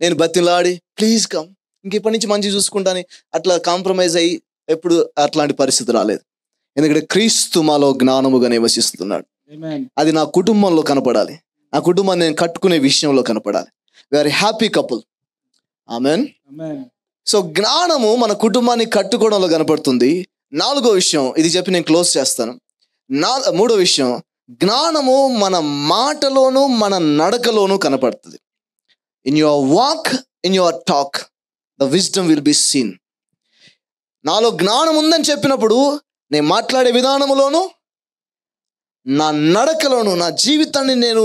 నేను బతిలాడి ప్లీజ్ కమ్, ఇంక ఇప్పటి నుంచి మంచి చూసుకుంటాను అట్లా కాంప్రమైజ్ అయ్యి ఎప్పుడు అట్లాంటి పరిస్థితి రాలేదు. ఎందుకంటే క్రీస్తు మాలో జ్ఞానముగా నివసిస్తున్నాడు. అది నా కుటుంబంలో కనపడాలి, నా కుటుంబాన్ని నేను కట్టుకునే విషయంలో కనపడాలి. We are happy couple. Amen. So జ్ఞానము మన కుటుంబాన్ని కట్టుకోవడంలో కనపడుతుంది. 4వ విషయం ఇది చెప్పి నేను క్లోజ్ చేస్తాను. 3వ విషయం, జ్ఞానము మన మాటలోను మన నడకలోను కనపడుతుంది. In your walk, in your talk the wisdom will be seen. నాలో జ్ఞానం ఉందని చెప్పినప్పుడు నేను మాట్లాడే విధానములోను నా నడకలోను నా జీవితాన్ని నేను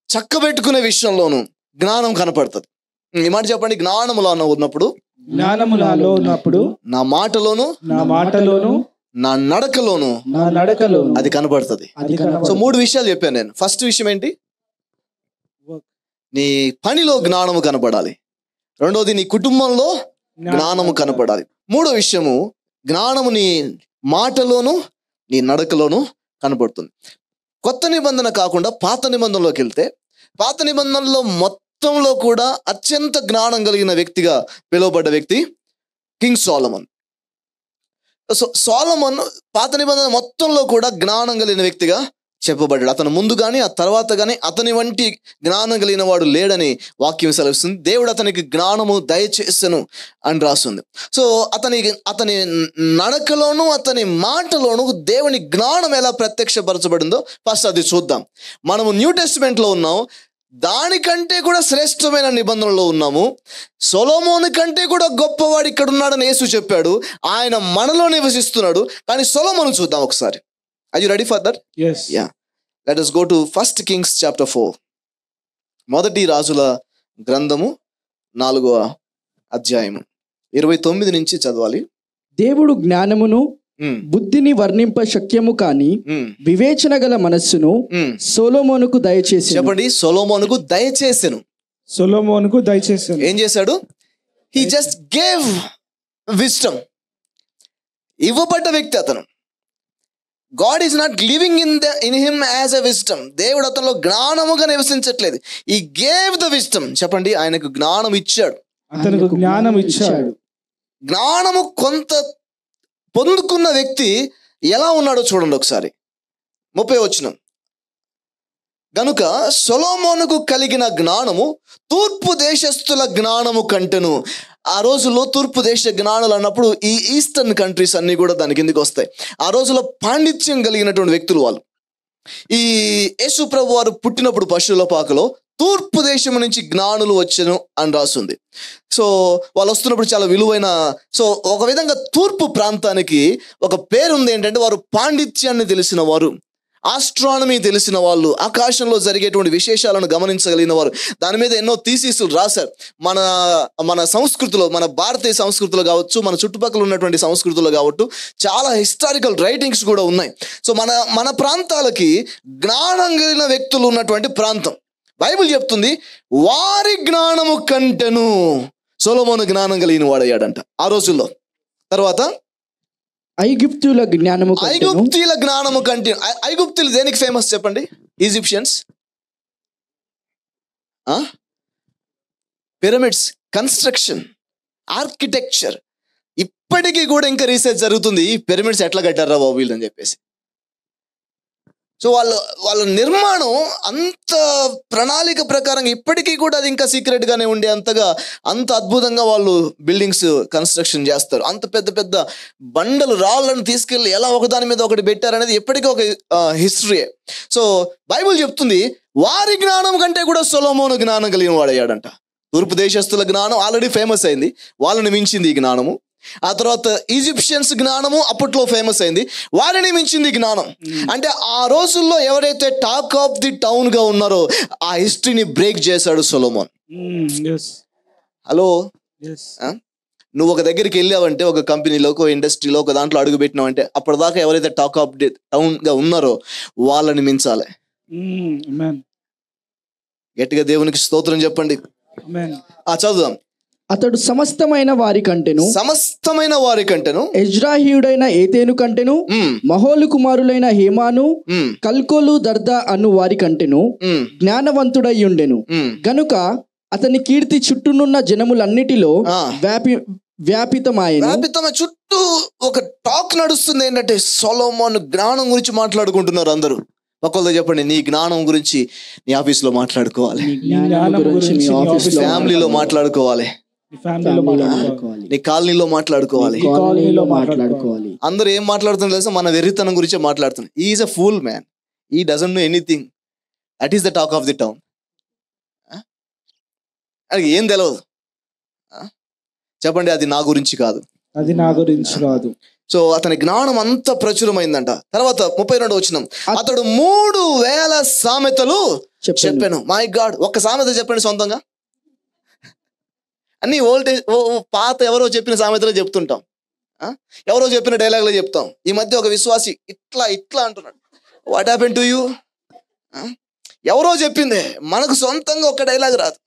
చక్కబెట్టుకునే విషయంలోను జ్ఞానం కనపడుతుంది. ఈ మాట చెప్పండి. జ్ఞానములో ఉన్నప్పుడు నా మాటలోను నా నడకలోను అది కనపడుతుంది. సో 3 విషయాలు చెప్పాను నేను. ఫస్ట్ విషయం ఏంటి? నీ పనిలో జ్ఞానము కనపడాలి. 2వది నీ కుటుంబంలో జ్ఞానము కనపడాలి. 3వ విషయము, జ్ఞానము నీ మాటలోను నీ నడకలోను కనపడుతుంది. కొత్త నిబంధన కాకుండా పాత నిబంధనలోకి వెళ్తే, పాత నిబంధనలో మొత్తంలో కూడా అత్యంత జ్ఞానం కలిగిన వ్యక్తిగా పిలువబడ్డ వ్యక్తి కింగ్ సోలమన్. సో సోలమన్ పాత నిబంధన మొత్తంలో కూడా జ్ఞానం కలిగిన వ్యక్తిగా చెప్పబడ్డాడు. అతను ముందు కానీ ఆ తర్వాత కానీ అతని వంటి జ్ఞానం కలిగిన వాడు లేడని వాక్యం సెలవిస్తుంది. దేవుడు అతనికి జ్ఞానము దయచేసెను అని రాస్తుంది. సో అతని నడకలోను అతని మాటలోను దేవుని జ్ఞానం ఎలా ప్రత్యక్షపరచబడిందో ఫస్ట్ అది చూద్దాం. మనము న్యూ టెస్టిమెంట్లో ఉన్నాం, దానికంటే కూడా శ్రేష్టమైన నిబంధనలో ఉన్నాము. సొలొమోను కంటే కూడా గొప్పవాడు ఇక్కడ ఉన్నాడని యేసు చెప్పాడు. ఆయన మనలో నివసిస్తున్నాడు. కానీ సొలొమోను చూద్దాం ఒకసారి. Are you ready for that? Yes. Yeah. Let us go to 1 Kings chapter 4. మొదటి రాజుల గ్రంథము 4వ అధ్యాయము 29 నుంచి చదవాలి. దేవుడు జ్ఞానమును బుద్ధిని వర్ణింప శక్యము కాని వివేచన గల మనస్సును సొలొమోనుకు దయచేసెను. చెప్పండి. సొలొమోనుకు దయచేసెను. సొలొమోనుకు దయచేసెను. ఏం చేశాడు? He just gave wisdom. ఇవ్వబడ్డ వ్యక్తి అతను. God is not living in him as a wisdom. దేవుడు అతనిలో జ్ఞానముగా నివసించట్లేదు. He gave the wisdom. చెప్పండి. ఆయనకు జ్ఞానం ఇచ్చాడు. అతనికి జ్ఞానం ఇచ్చాడు. జ్ఞానము కొంత పొందుకున్న వ్యక్తి ఎలా ఉన్నాడో చూడండి ఒకసారి. 30వ వచనం. గనుక సొలొమోనుకు కలిగిన జ్ఞానము తూర్పు దేశస్థుల జ్ఞానము కంటెను. ఆ రోజుల్లో తూర్పు దేశ జ్ఞానాలు అన్నప్పుడు ఈ ఈస్టర్న్ కంట్రీస్ అన్ని కూడా దాని కిందకి వస్తాయి. ఆ రోజుల్లో పాండిత్యం కలిగినటువంటి వ్యక్తులు వాళ్ళు. ఈ యేసు ప్రభు వారు పుట్టినప్పుడు పశువుల పాకలో తూర్పు దేశం నుంచి జ్ఞానులు వచ్చెను అని రాస్తుంది. సో వాళ్ళు వస్తున్నప్పుడు చాలా విలువైన, సో ఒక విధంగా తూర్పు ప్రాంతానికి ఒక పేరుంది ఏంటంటే వారు పాండిత్యాన్ని తెలిసిన వారు, ఆస్ట్రానమీ తెలిసిన వాళ్ళు, ఆకాశంలో జరిగేటువంటి విశేషాలను గమనించగలిగిన వారు. దాని మీద ఎన్నో థీసిస్లు రాశారు. మన సంస్కృతిలో, మన భారతీయ సంస్కృతిలో కావచ్చు, మన చుట్టుపక్కల ఉన్నటువంటి సంస్కృతిలో కావచ్చు చాలా హిస్టారికల్ రైటింగ్స్ కూడా ఉన్నాయి. సో మన ప్రాంతాలకి జ్ఞానం కలిగిన వ్యక్తులు ఉన్నటువంటి ప్రాంతం. బైబిల్ చెప్తుంది వారి జ్ఞానము కంటెను సొలొమోను జ్ఞానం కలిగిన వాడయ్యాడంట ఆ రోజుల్లో. తర్వాత ఐగుప్తుల జ్ఞానము కంటే. ఐగుప్తులు దేనికి ఫేమస్ చెప్పండి? ఈజిప్షియన్స్ పిరమిడ్స్ కన్స్ట్రక్షన్, ఆర్కిటెక్చర్, ఇప్పటికీ కూడా ఇంకా రీసెర్చ్ జరుగుతుంది. ఈ పిరమిడ్స్ ఎట్లా కట్టారా బాబు వీళ్ళు అని చెప్పేసి. సో వాళ్ళ నిర్మాణం అంత ప్రణాళిక ప్రకారంగా ఇప్పటికీ కూడా అది ఇంకా సీక్రెట్ గానే ఉండే అంత అద్భుతంగా వాళ్ళు బిల్డింగ్స్ కన్స్ట్రక్షన్ చేస్తారు. అంత పెద్ద పెద్ద బండలు రాళ్ళను తీసుకెళ్లి ఎలా ఒకదాని మీద ఒకటి పెట్టారనేది ఎప్పటికీ ఒక హిస్టరీయే. సో బైబిల్ చెప్తుంది వారి జ్ఞానం కంటే కూడా సొలొమోను జ్ఞానం కలిగిన వాడయ్యాడంట. తూర్పు దేశస్తుల జ్ఞానం ఆల్రెడీ ఫేమస్ అయింది, వాళ్ళని మించింది ఈ జ్ఞానము. ఆ తర్వాత ఈజిప్షియన్స్ జ్ఞానము అప్పట్లో ఫేమస్ అయింది, వారిని మించింది జ్ఞానం. అంటే ఆ రోజుల్లో ఎవరైతే టాక్ ఆఫ్ ది టౌన్ గా ఉన్నారో ఆ హిస్టరీని బ్రేక్ చేశాడు సొలొమోన్. హలో, నువ్వు ఒక దగ్గరికి వెళ్ళావంటే, ఒక కంపెనీలో, ఒక ఇండస్ట్రీలో, ఒక దాంట్లో అడుగు పెట్టినావంటే, అప్పటిదాకా ఎవరైతే టాక్ ఆఫ్ ది టౌన్ గా ఉన్నారో వాళ్ళని మించాలి. గట్టిగా దేవునికి స్తోత్రం చెప్పండి. చదువుదాం. అతడు సమస్తమైన వారి కంటెను ఎజ్రాహీయుడైన ఏతేను కంటెను మహోలు కుమారులైన హేమాను కల్కోలు దర్దా అను వారి కంటెను జ్ఞానవంతుడై ఉండెను. గనుక అతని కీర్తి చుట్టూనున్న జనములన్నిటిలో వ్యాపితమాయెను. చుట్టూ ఒక టాక్ నడుస్తుంది. ఏంటంటే సొలొమోను జ్ఞానం గురించి మాట్లాడుకుంటున్నారు అందరూ. ఒకళ్ళతో చెప్పండి, నీ జ్ఞానం గురించి నీ ఆఫీస్లో మాట్లాడుకోవాలి, ఫ్యామిలీలో మాట్లాడుకోవాలి, నీ కాలనీలో మాట్లాడుకోవాలి. అందరూ ఏం మాట్లాడుతున్నారు తెలుసా? మన వెర్రితనం గురించే మాట్లాడుతున్నారు. He is a fool man, he doesn't know anything. That is the talk of the town. అది ఏం తెలియదు. చెప్పండి, అది నా గురించి కాదు, అది నా గురించి కాదు. సో అతని జ్ఞానం అంత ప్రచురమైందంట. తర్వాత 32 వచనం, అతడు 3000 సామెతలు చెప్పాను. మై గాడ్, ఒక్క సామెత చెప్పండి సొంతంగా. అన్ని పాత ఎవరో చెప్పిన సామెతలు చెప్తుంటాం, ఎవరో చెప్పిన డైలాగులు చెప్తాం. ఈ మధ్య ఒక విశ్వాసి ఇట్లా అంటున్నాడు, వాట్ హ్యాపెన్ టు యూ? ఎవరో చెప్పిందే, మనకు సొంతంగా ఒక డైలాగ్ రాదు,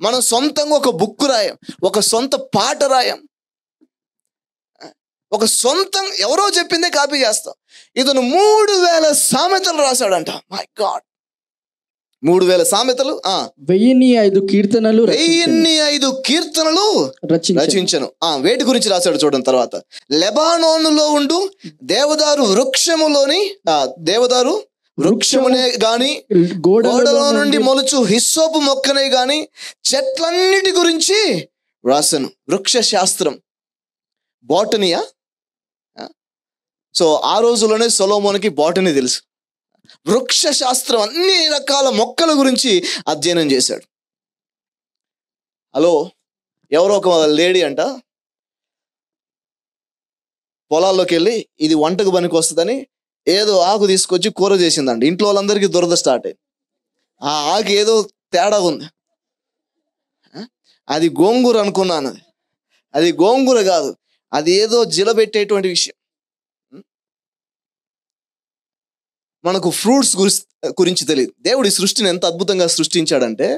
మనం సొంతంగా ఒక బుక్ రాయం, ఒక సొంత పాట రాయం, ఒక సొంతం ఎవరో చెప్పిందే కాపీ చేస్తాం. ఇతను 3000 సామెతలు రాశాడంట. మై గాడ్, 3000 సామెతలు, 1005 కీర్తనలు రచించను. వేటి గురించి రాశాడు చూడండి. తర్వాత లెబానోనులో ఉండు దేవదారు వృక్షమునే గాని, గోడలో నుండి మొలుచు హిస్సోపు మొక్కనే గాని, చెట్లన్నిటి గురించి రాశాను. వృక్ష శాస్త్రం, బాటనీయా. సో ఆ రోజుల్లోనే సొలొమోనుకి బాటనీ తెలుసు, వృక్ష శాస్త్రం, అన్ని రకాల మొక్కల గురించి అధ్యయనం చేశాడు. హలో, ఎవరో ఒక లేడీ అంట పొలాల్లోకి వెళ్ళి ఇది వంటకు పనికి వస్తుందని ఏదో ఆకు తీసుకొచ్చి కూర చేసిందండి. ఇంట్లో వాళ్ళందరికీ దురద స్టార్ట్ అయింది. ఆ ఆకు ఏదో తేడా ఉంది, అది గోంగూర అనుకున్నాను. అది గోంగూర కాదు, అది ఏదో జిలబెట్టేటువంటి విషయం. మనకు ఫ్రూట్స్ గురించి తెలియదు. దేవుడు ఈ సృష్టిని ఎంత అద్భుతంగా సృష్టించాడంటే,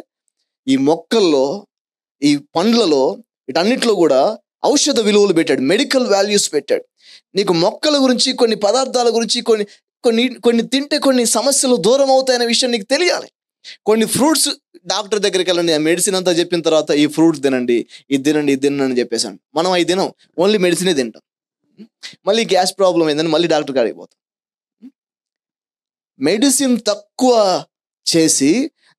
ఈ మొక్కల్లో, ఈ పండ్లలో, వీటన్నిటిలో కూడా ఔషధ విలువలు పెట్టాడు, మెడికల్ వాల్యూస్ పెట్టాడు. నీకు మొక్కల గురించి, కొన్ని పదార్థాల గురించి, కొన్ని తింటే కొన్ని సమస్యలు దూరం అవుతాయనే విషయం నీకు తెలియాలి. కొన్ని ఫ్రూట్స్ డాక్టర్ దగ్గరికి వెళ్ళండి, ఆ మెడిసిన్ అంతా చెప్పిన తర్వాత ఈ ఫ్రూట్స్ తినండి, ఇది తినండి, ఇది తినండి అని చెప్పేసాను. మనం అవి తినం, ఓన్లీ మెడిసినే తింటాం. మళ్ళీ గ్యాస్ ప్రాబ్లం అయిందని మళ్ళీ డాక్టర్ కాడికి పోతాం. మెడిసిన్ తక్కువ చేసి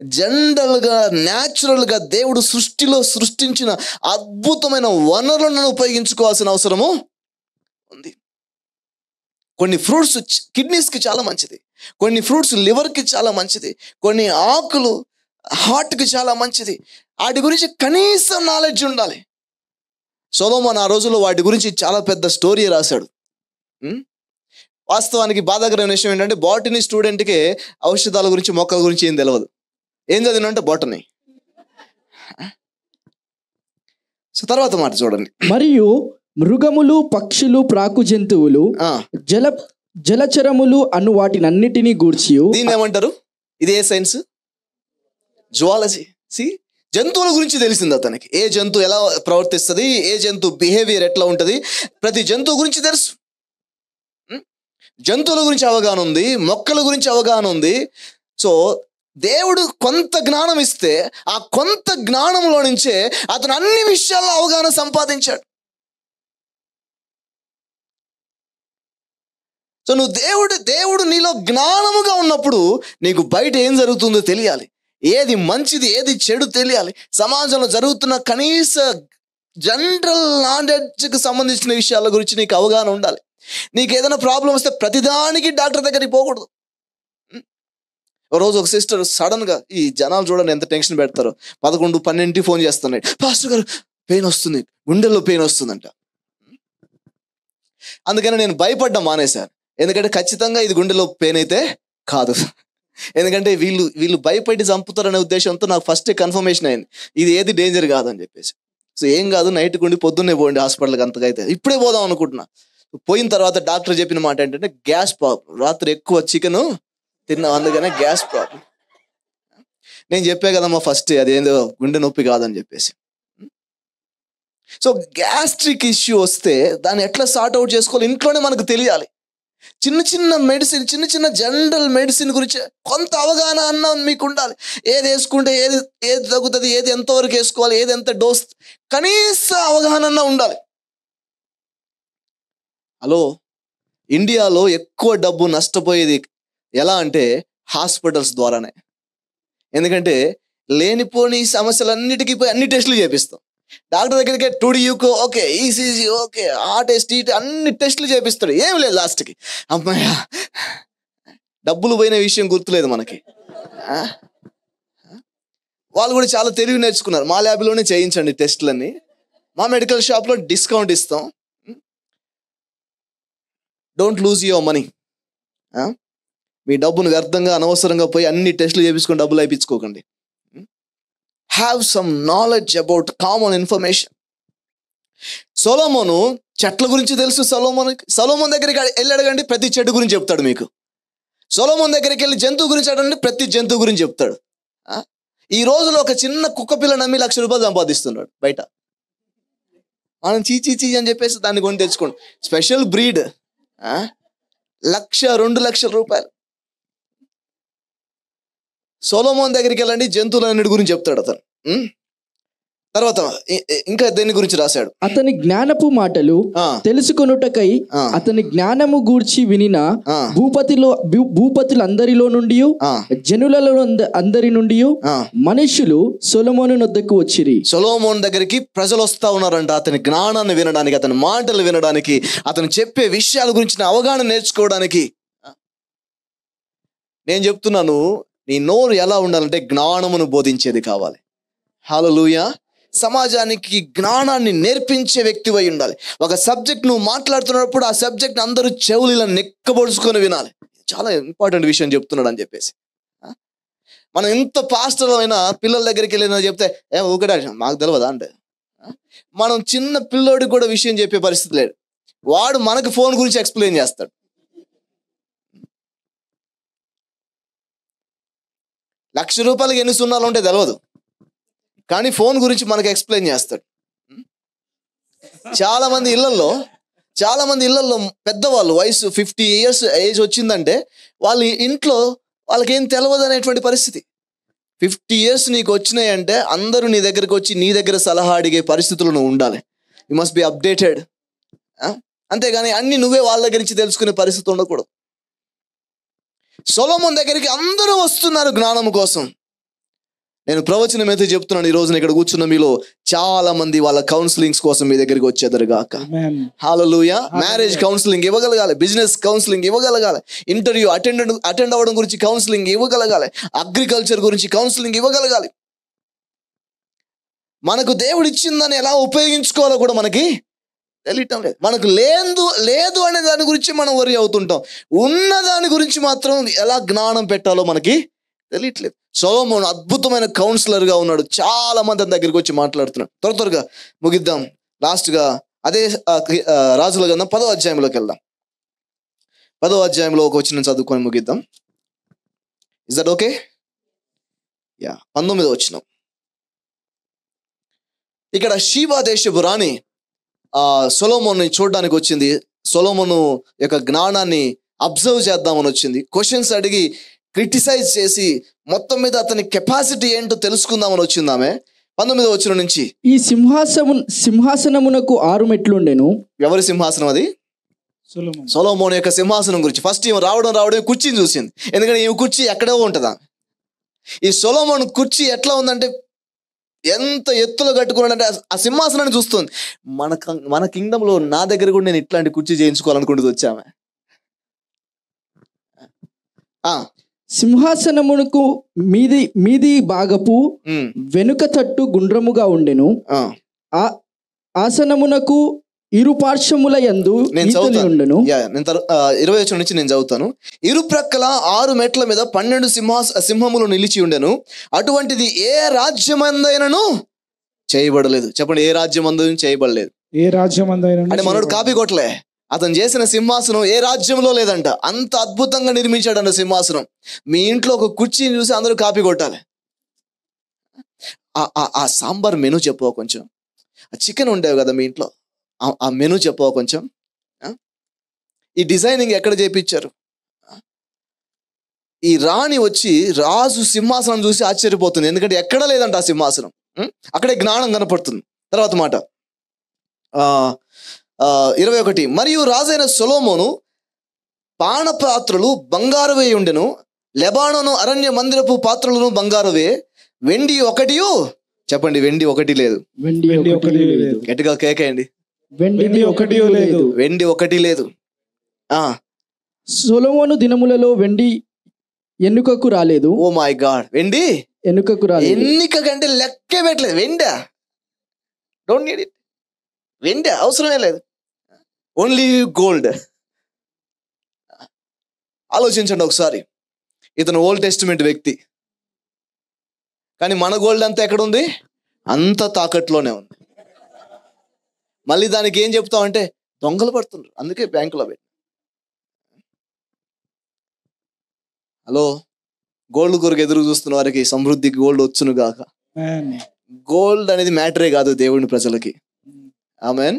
జనరల్గా, న్యాచురల్గా దేవుడు సృష్టిలో సృష్టించిన అద్భుతమైన వనరులను ఉపయోగించుకోవాల్సిన అవసరము ఉంది. కొన్ని ఫ్రూట్స్ కిడ్నీస్కి చాలా మంచిది, కొన్ని ఫ్రూట్స్ లివర్కి చాలా మంచిది, కొన్ని ఆకులు హార్ట్కి చాలా మంచిది. వాటి గురించి కనీసం నాలెడ్జ్ ఉండాలి. సొలొమోను ఆ రోజుల్లో వాటి గురించి చాలా పెద్ద స్టోరీ రాశాడు. వాస్తవానికి బాధాకరమైన విషయం ఏంటంటే, బాటనీ స్టూడెంట్కి ఔషధాల గురించి, మొక్కల గురించి ఏం తెలియదు. ఏం చదివినంటే బాటనీ. సో తర్వాత మాట చూడండి, మరియు మృగములు, పక్షులు, ప్రాకు జంతువులు, జలచరములు అను వాటినన్నిటినీ గూర్చి. దీన్ని ఏమంటారు? ఇది ఏ సైన్స్? జువాలజీ. జంతువుల గురించి తెలిసింది అతనికి. ఏ జంతువు ఎలా ప్రవర్తిస్తుంది, ఏ జంతువు బిహేవియర్ ఎట్లా ఉంటుంది, ప్రతి జంతువు గురించి తెలుసు. జంతువుల గురించి అవగాహన ఉంది, మొక్కల గురించి అవగాహన ఉంది. సో దేవుడు కొంత జ్ఞానం ఇస్తే ఆ కొంత జ్ఞానంలో నుంచే అతను అన్ని విషయాల్లో అవగాహన సంపాదించాడు. సో నువ్వు దేవుడు నీలో జ్ఞానముగా ఉన్నప్పుడు నీకు బయట ఏం జరుగుతుందో తెలియాలి, ఏది మంచిది ఏది చెడు తెలియాలి, సమాజంలో జరుగుతున్న కనీస జనరల్ నాలెడ్జ్కి సంబంధించిన విషయాల గురించి నీకు అవగాహన ఉండాలి. నీకు ఏదైనా ప్రాబ్లం వస్తే ప్రతిదానికి డాక్టర్ దగ్గరికి పోకూడదు. రోజు ఒక సిస్టర్ సడన్గా, ఈ జనాలు చూడండి ఎంత టెన్షన్ పెడతారో, 11-12 ఫోన్ చేస్తున్నాడు, పాస్టర్ గారు పెయిన్ వస్తుంది, గుండెల్లో పెయిన్ వస్తుందంట. అందుకని నేను భయపడ్డా మానేశాను. ఎందుకంటే ఖచ్చితంగా ఇది గుండెలో పెయిన్ అయితే కాదు. ఎందుకంటే వీళ్ళు భయపడి చంపుతారనే ఉద్దేశంతో నాకు ఫస్ట్ కన్ఫర్మేషన్ అయింది ఇది ఏది డేంజర్ కాదని చెప్పేసి. సో ఏం కాదు, నైట్కి ఉండి పొద్దున్నే పోండి హాస్పిటల్కి, అంతగా అయితే ఇప్పుడే పోదాం అనుకుంటున్నా. పోయిన తర్వాత డాక్టర్ చెప్పిన మాట ఏంటంటే గ్యాస్ ప్రాబ్లం, రాత్రి ఎక్కువ చికెన్ తిన్నాం అందుకనే గ్యాస్ ప్రాబ్లం. నేను చెప్పే కదమ్మా ఫస్ట్ అదేందో గుండె నొప్పి కాదని చెప్పేసి. సో గ్యాస్ట్రిక్ ఇష్యూ వస్తే దాన్ని ఎట్లా సార్ట్ అవుట్ చేసుకోవాలి ఇంట్లోనే మనకు తెలియాలి. చిన్న మెడిసిన్, చిన్న జనరల్ మెడిసిన్ గురించి కొంత అవగాహన అన్న మీకు ఉండాలి. ఏది వేసుకుంటే ఏది తగ్గుతుంది, ఏది ఎంతవరకు వేసుకోవాలి, ఏది ఎంత డోస్, కనీస అవగాహన అన్న ఉండాలి. హలో, ఇండియాలో ఎక్కువ డబ్బు నష్టపోయేది ఎలా అంటే హాస్పిటల్స్ ద్వారానే. ఎందుకంటే లేనిపోని సమస్యలన్నిటికీ పోయి అన్ని టెస్టులు చేపిస్తాం. డాక్టర్ దగ్గరికి 2D UCO okay, ECG okay, ఆ టెస్ట్ ఈ అన్ని టెస్టులు చేపిస్తాడు, ఏమి లేదు. లాస్ట్కి అమ్మాయ డబ్బులు పోయిన విషయం గుర్తులేదు మనకి. వాళ్ళు కూడా చాలా తెలివి నేర్చుకున్నారు. మా ల్యాబ్లోనే చేయించండి టెస్టులన్నీ, మా మెడికల్ షాప్లో డిస్కౌంట్ ఇస్తాం, డోంట్ లూజ్ యువర్ మనీ. మీ డబ్బును వ్యర్థంగా అనవసరంగా పోయి అన్ని టెస్టులు చేయించుకొని డబ్బులు అయిపించుకోకండి. Have some knowledge about common information. Solomon చెట్ల గురించి తెలుసు. సొలొమోన్ దగ్గరికి వెళ్ళి అడగండి, ప్రతి చెట్టు గురించి చెప్తాడు మీకు. సొలొమోన్ దగ్గరికి వెళ్ళి జంతువు గురించి అడగండి, ప్రతి జంతువు గురించి చెప్తాడు. ఈ రోజులో ఒక చిన్న కుక్క పిల్ల నమ్మి ₹1,00,000 సంపాదిస్తున్నాడు బయట. మనం చీ అని చెప్పేసి దాన్ని కొని తెచ్చుకోండి. Special breed, ₹1,00,000-2,00,000. సొలొమోన్ దగ్గరికి వెళ్ళండి, జంతువులన్నిటి గురించి చెప్తాడు అతను. తర్వాత ఇంకా దేని గురించి రాశాడు? అతని జ్ఞానపు మాటలు తెలుసుకొనుటకై అతని జ్ఞానము గూర్చి వినిన భూపతులందరిలో నుండి, జనులలో అందరి నుండి మనుషులు సొలొమోను వద్దకు వచ్చిరి. సొలొమోన్ దగ్గరికి ప్రజలు వస్తా ఉన్నారంట అతని జ్ఞానాన్ని వినడానికి, అతని మాటలు వినడానికి, అతను చెప్పే విషయాల గురించి అవగాహన నేర్చుకోవడానికి. నేను చెప్తున్నాను, నీ నోరు ఎలా ఉండాలంటే జ్ఞానమును బోధించేది కావాలి. హల్లెలూయా. సమాజానికి జ్ఞానాన్ని నేర్పించే వ్యక్తివై ఉండాలి. ఒక సబ్జెక్ట్ నువ్వు మాట్లాడుతున్నప్పుడు ఆ సబ్జెక్ట్ అందరూ చెవులు ఇలా నెక్కబొడుచుకొని వినాలి. చాలా ఇంపార్టెంట్ విషయం చెప్తున్నాడు అని చెప్పేసి. మనం ఎంత పాస్టర్ అయినా పిల్లల దగ్గరికి వెళ్ళినా చెప్తే ఒకటే మాకు తెలియదా అంటే, మనం చిన్న పిల్లోడికి కూడా విషయం చెప్పే పరిస్థితి లేదు. వాడు మనకు ఫోన్ గురించి ఎక్స్ప్లెయిన్ చేస్తాడు. ₹1,00,000 ఎన్ని సున్నాలు ఉంటే తెలియదు, కానీ ఫోన్ గురించి మనకు ఎక్స్ప్లెయిన్ చేస్తాడు. చాలా మంది ఇళ్లలో పెద్దవాళ్ళు, వయసు 50 years ఏజ్ వచ్చిందంటే వాళ్ళ ఇంట్లో వాళ్ళకేం తెలియదు అనేటువంటి పరిస్థితి. 50 years నీకు వచ్చినాయంటే అందరూ నీ దగ్గరకు వచ్చి నీ దగ్గర సలహా అడిగే పరిస్థితులు నువ్వు ఉండాలి. You must be updated. అంతేగాని అన్ని నువ్వే వాళ్ళ దగ్గర నుంచి తెలుసుకునే పరిస్థితి ఉండకూడదు. సొలొమోన్ దగ్గరికి అందరూ వస్తున్నారు జ్ఞానం కోసం. నేను ప్రవచనం అయితే చెప్తున్నాను, ఈ రోజున ఇక్కడ కూర్చున్న మీలో చాలా మంది వాళ్ళ కౌన్సిలింగ్స్ కోసం మీ దగ్గరికి వచ్చేదరుగాక. హల్లెలూయా. మ్యారేజ్ కౌన్సిలింగ్ ఇవ్వగలగాలి, బిజినెస్ కౌన్సిలింగ్ ఇవ్వగలగాలి, ఇంటర్వ్యూ అటెండ్ అవ్వడం గురించి కౌన్సిలింగ్ ఇవ్వగలగాలి, అగ్రికల్చర్ గురించి కౌన్సిలింగ్ ఇవ్వగలగాలి. మనకు దేవుడు ఇచ్చిందని ఎలా ఉపయోగించుకోవాలో కూడా మనకి తెలియటం లేదు. మనకు లేదు అనే దాని గురించి మనం వరి అవుతుంటాం, ఉన్న దాని గురించి మాత్రం ఎలా జ్ఞానం పెట్టాలో మనకి తెలియట్లేదు. సొలొమోను అద్భుతమైన కౌన్సిలర్గా ఉన్నాడు. చాలా మంది దగ్గరికి వచ్చి మాట్లాడుతున్నాడు. త్వరగా ముగిద్దాం. లాస్ట్గా అదే రాజుల గ్రంథం 10వ అధ్యాయంలోకి వెళ్దాం. 10వ అధ్యాయంలో ఒక వచనం చదువుకొని ముగిద్దాం. Is that okay? 19వ వచనం. ఇక్కడ షీబా దేశపు రాణి సొలొమోన్ని చూడడానికి వచ్చింది. సొలొమోను యొక్క జ్ఞానాన్ని అబ్జర్వ్ చేద్దామని వచ్చింది. క్వశ్చన్స్ అడిగి క్రిటిసైజ్ చేసి మొత్తం మీద అతని కెపాసిటీ ఏంటో తెలుసుకుందామని వచ్చిందామె. 19వ వచనం నుంచి, ఈ సింహాసనమునకు 6 మెట్లుండెను. ఎవరి సింహాసనం అది? సొలొమోను యొక్క సింహాసనం గురించి. ఫస్ట్ ఈమె రావడం కుర్చీని చూసింది. ఎందుకంటే ఈమె కుర్చీ ఎక్కడో ఉంటుందా. ఈ సొలొమోను కుర్చీ ఎట్లా ఉందంటే ఎంత ఎత్తులో కట్టుకున్నాడంటే ఆ సింహాసనాన్ని చూస్తుంది. మన కింగ్డంలో నా దగ్గర కూడా నేను ఇట్లాంటి కుర్చీ చేయించుకోవాలనుకుంటుంది వచ్చామె. సింహాసనమునకు మీది భాగపు వెనుక తట్టు గుండ్రముగా ఉండెను. ఆసనమునకు ఇరు పార్శ్వముల యందు ఉండెను. 20 వచనం నుంచి నేను చదువుతాను. ఇరు ప్రక్కల 6 మెట్ల మీద 12 సింహములు నిలిచి ఉండెను. అటువంటిది ఏ రాజ్యమందైనను చేయబడలేదు. చెప్పండి, ఏ రాజ్యమందైనా చేయబడలేదు. ఏ రాజ్యమందైనా అంటే మనోడు కాపీ కొట్టలే. అతను చేసిన సింహాసనం ఏ రాజ్యంలో లేదంట. అంత అద్భుతంగా నిర్మించాడంట సింహాసనం. మీ ఇంట్లో ఒక కుర్చీని చూసి అందరూ కాపీ కొట్టాలి. ఆ సాంబార్ మెనూ చెప్పవా కొంచెం? ఆ చికెన్ ఉండేవి కదా మీ ఇంట్లో, ఆ మెనూ చెప్పవా కొంచెం? ఈ డిజైనింగ్ ఎక్కడ చేయించారు? ఈ రాణి వచ్చి రాజు సింహాసనం చూసి ఆశ్చర్యపోతుంది. ఎందుకంటే ఎక్కడ లేదంట ఆ సింహాసనం. అక్కడే జ్ఞానం కనపడుతుంది. తర్వాత మాట 21, మరియు రాజైన సొలొమోను పానపాత్రలు బంగారవే ఉండెను. లెబానోను అరణ్య మందిరపు పాత్రలను బంగారవే. వెండి ఒకటియు, చెప్పండి, వెండి ఒకటి లేదు. గట్టిగా కేకేయండి. వెండి ఒకటి లేదు. సొలొమోను దినములలో వెండి ఎన్నికకు రాలేదు. ఓ మై గాడ్, వెండి ఎన్నికకు రాలేదు. ఎన్నిక కంటే లెక్కే పెట్టలేదు. వెండా? Don't need it. వెండి అవసరమే లేదు. Only gold. ఆలోచించండి ఒకసారి. ఇతను ఓల్డ్ టెస్టిమెంట్ వ్యక్తి, కానీ మన గోల్డ్ అంతా ఎక్కడ ఉంది? అంత తాకట్లోనే ఉంది. మళ్ళీ దానికి ఏం చెప్తామంటే దొంగలు పడుతున్నారు, అందుకే బ్యాంకులో పెట్టి. హలో, గోల్డ్ కొరకు ఎదురు చూస్తున్న వారికి సమృద్ధికి గోల్డ్ వచ్చును గాక. గోల్డ్ అనేది మ్యాటరే కాదు దేవుని ప్రజలకి. ఆమేన్.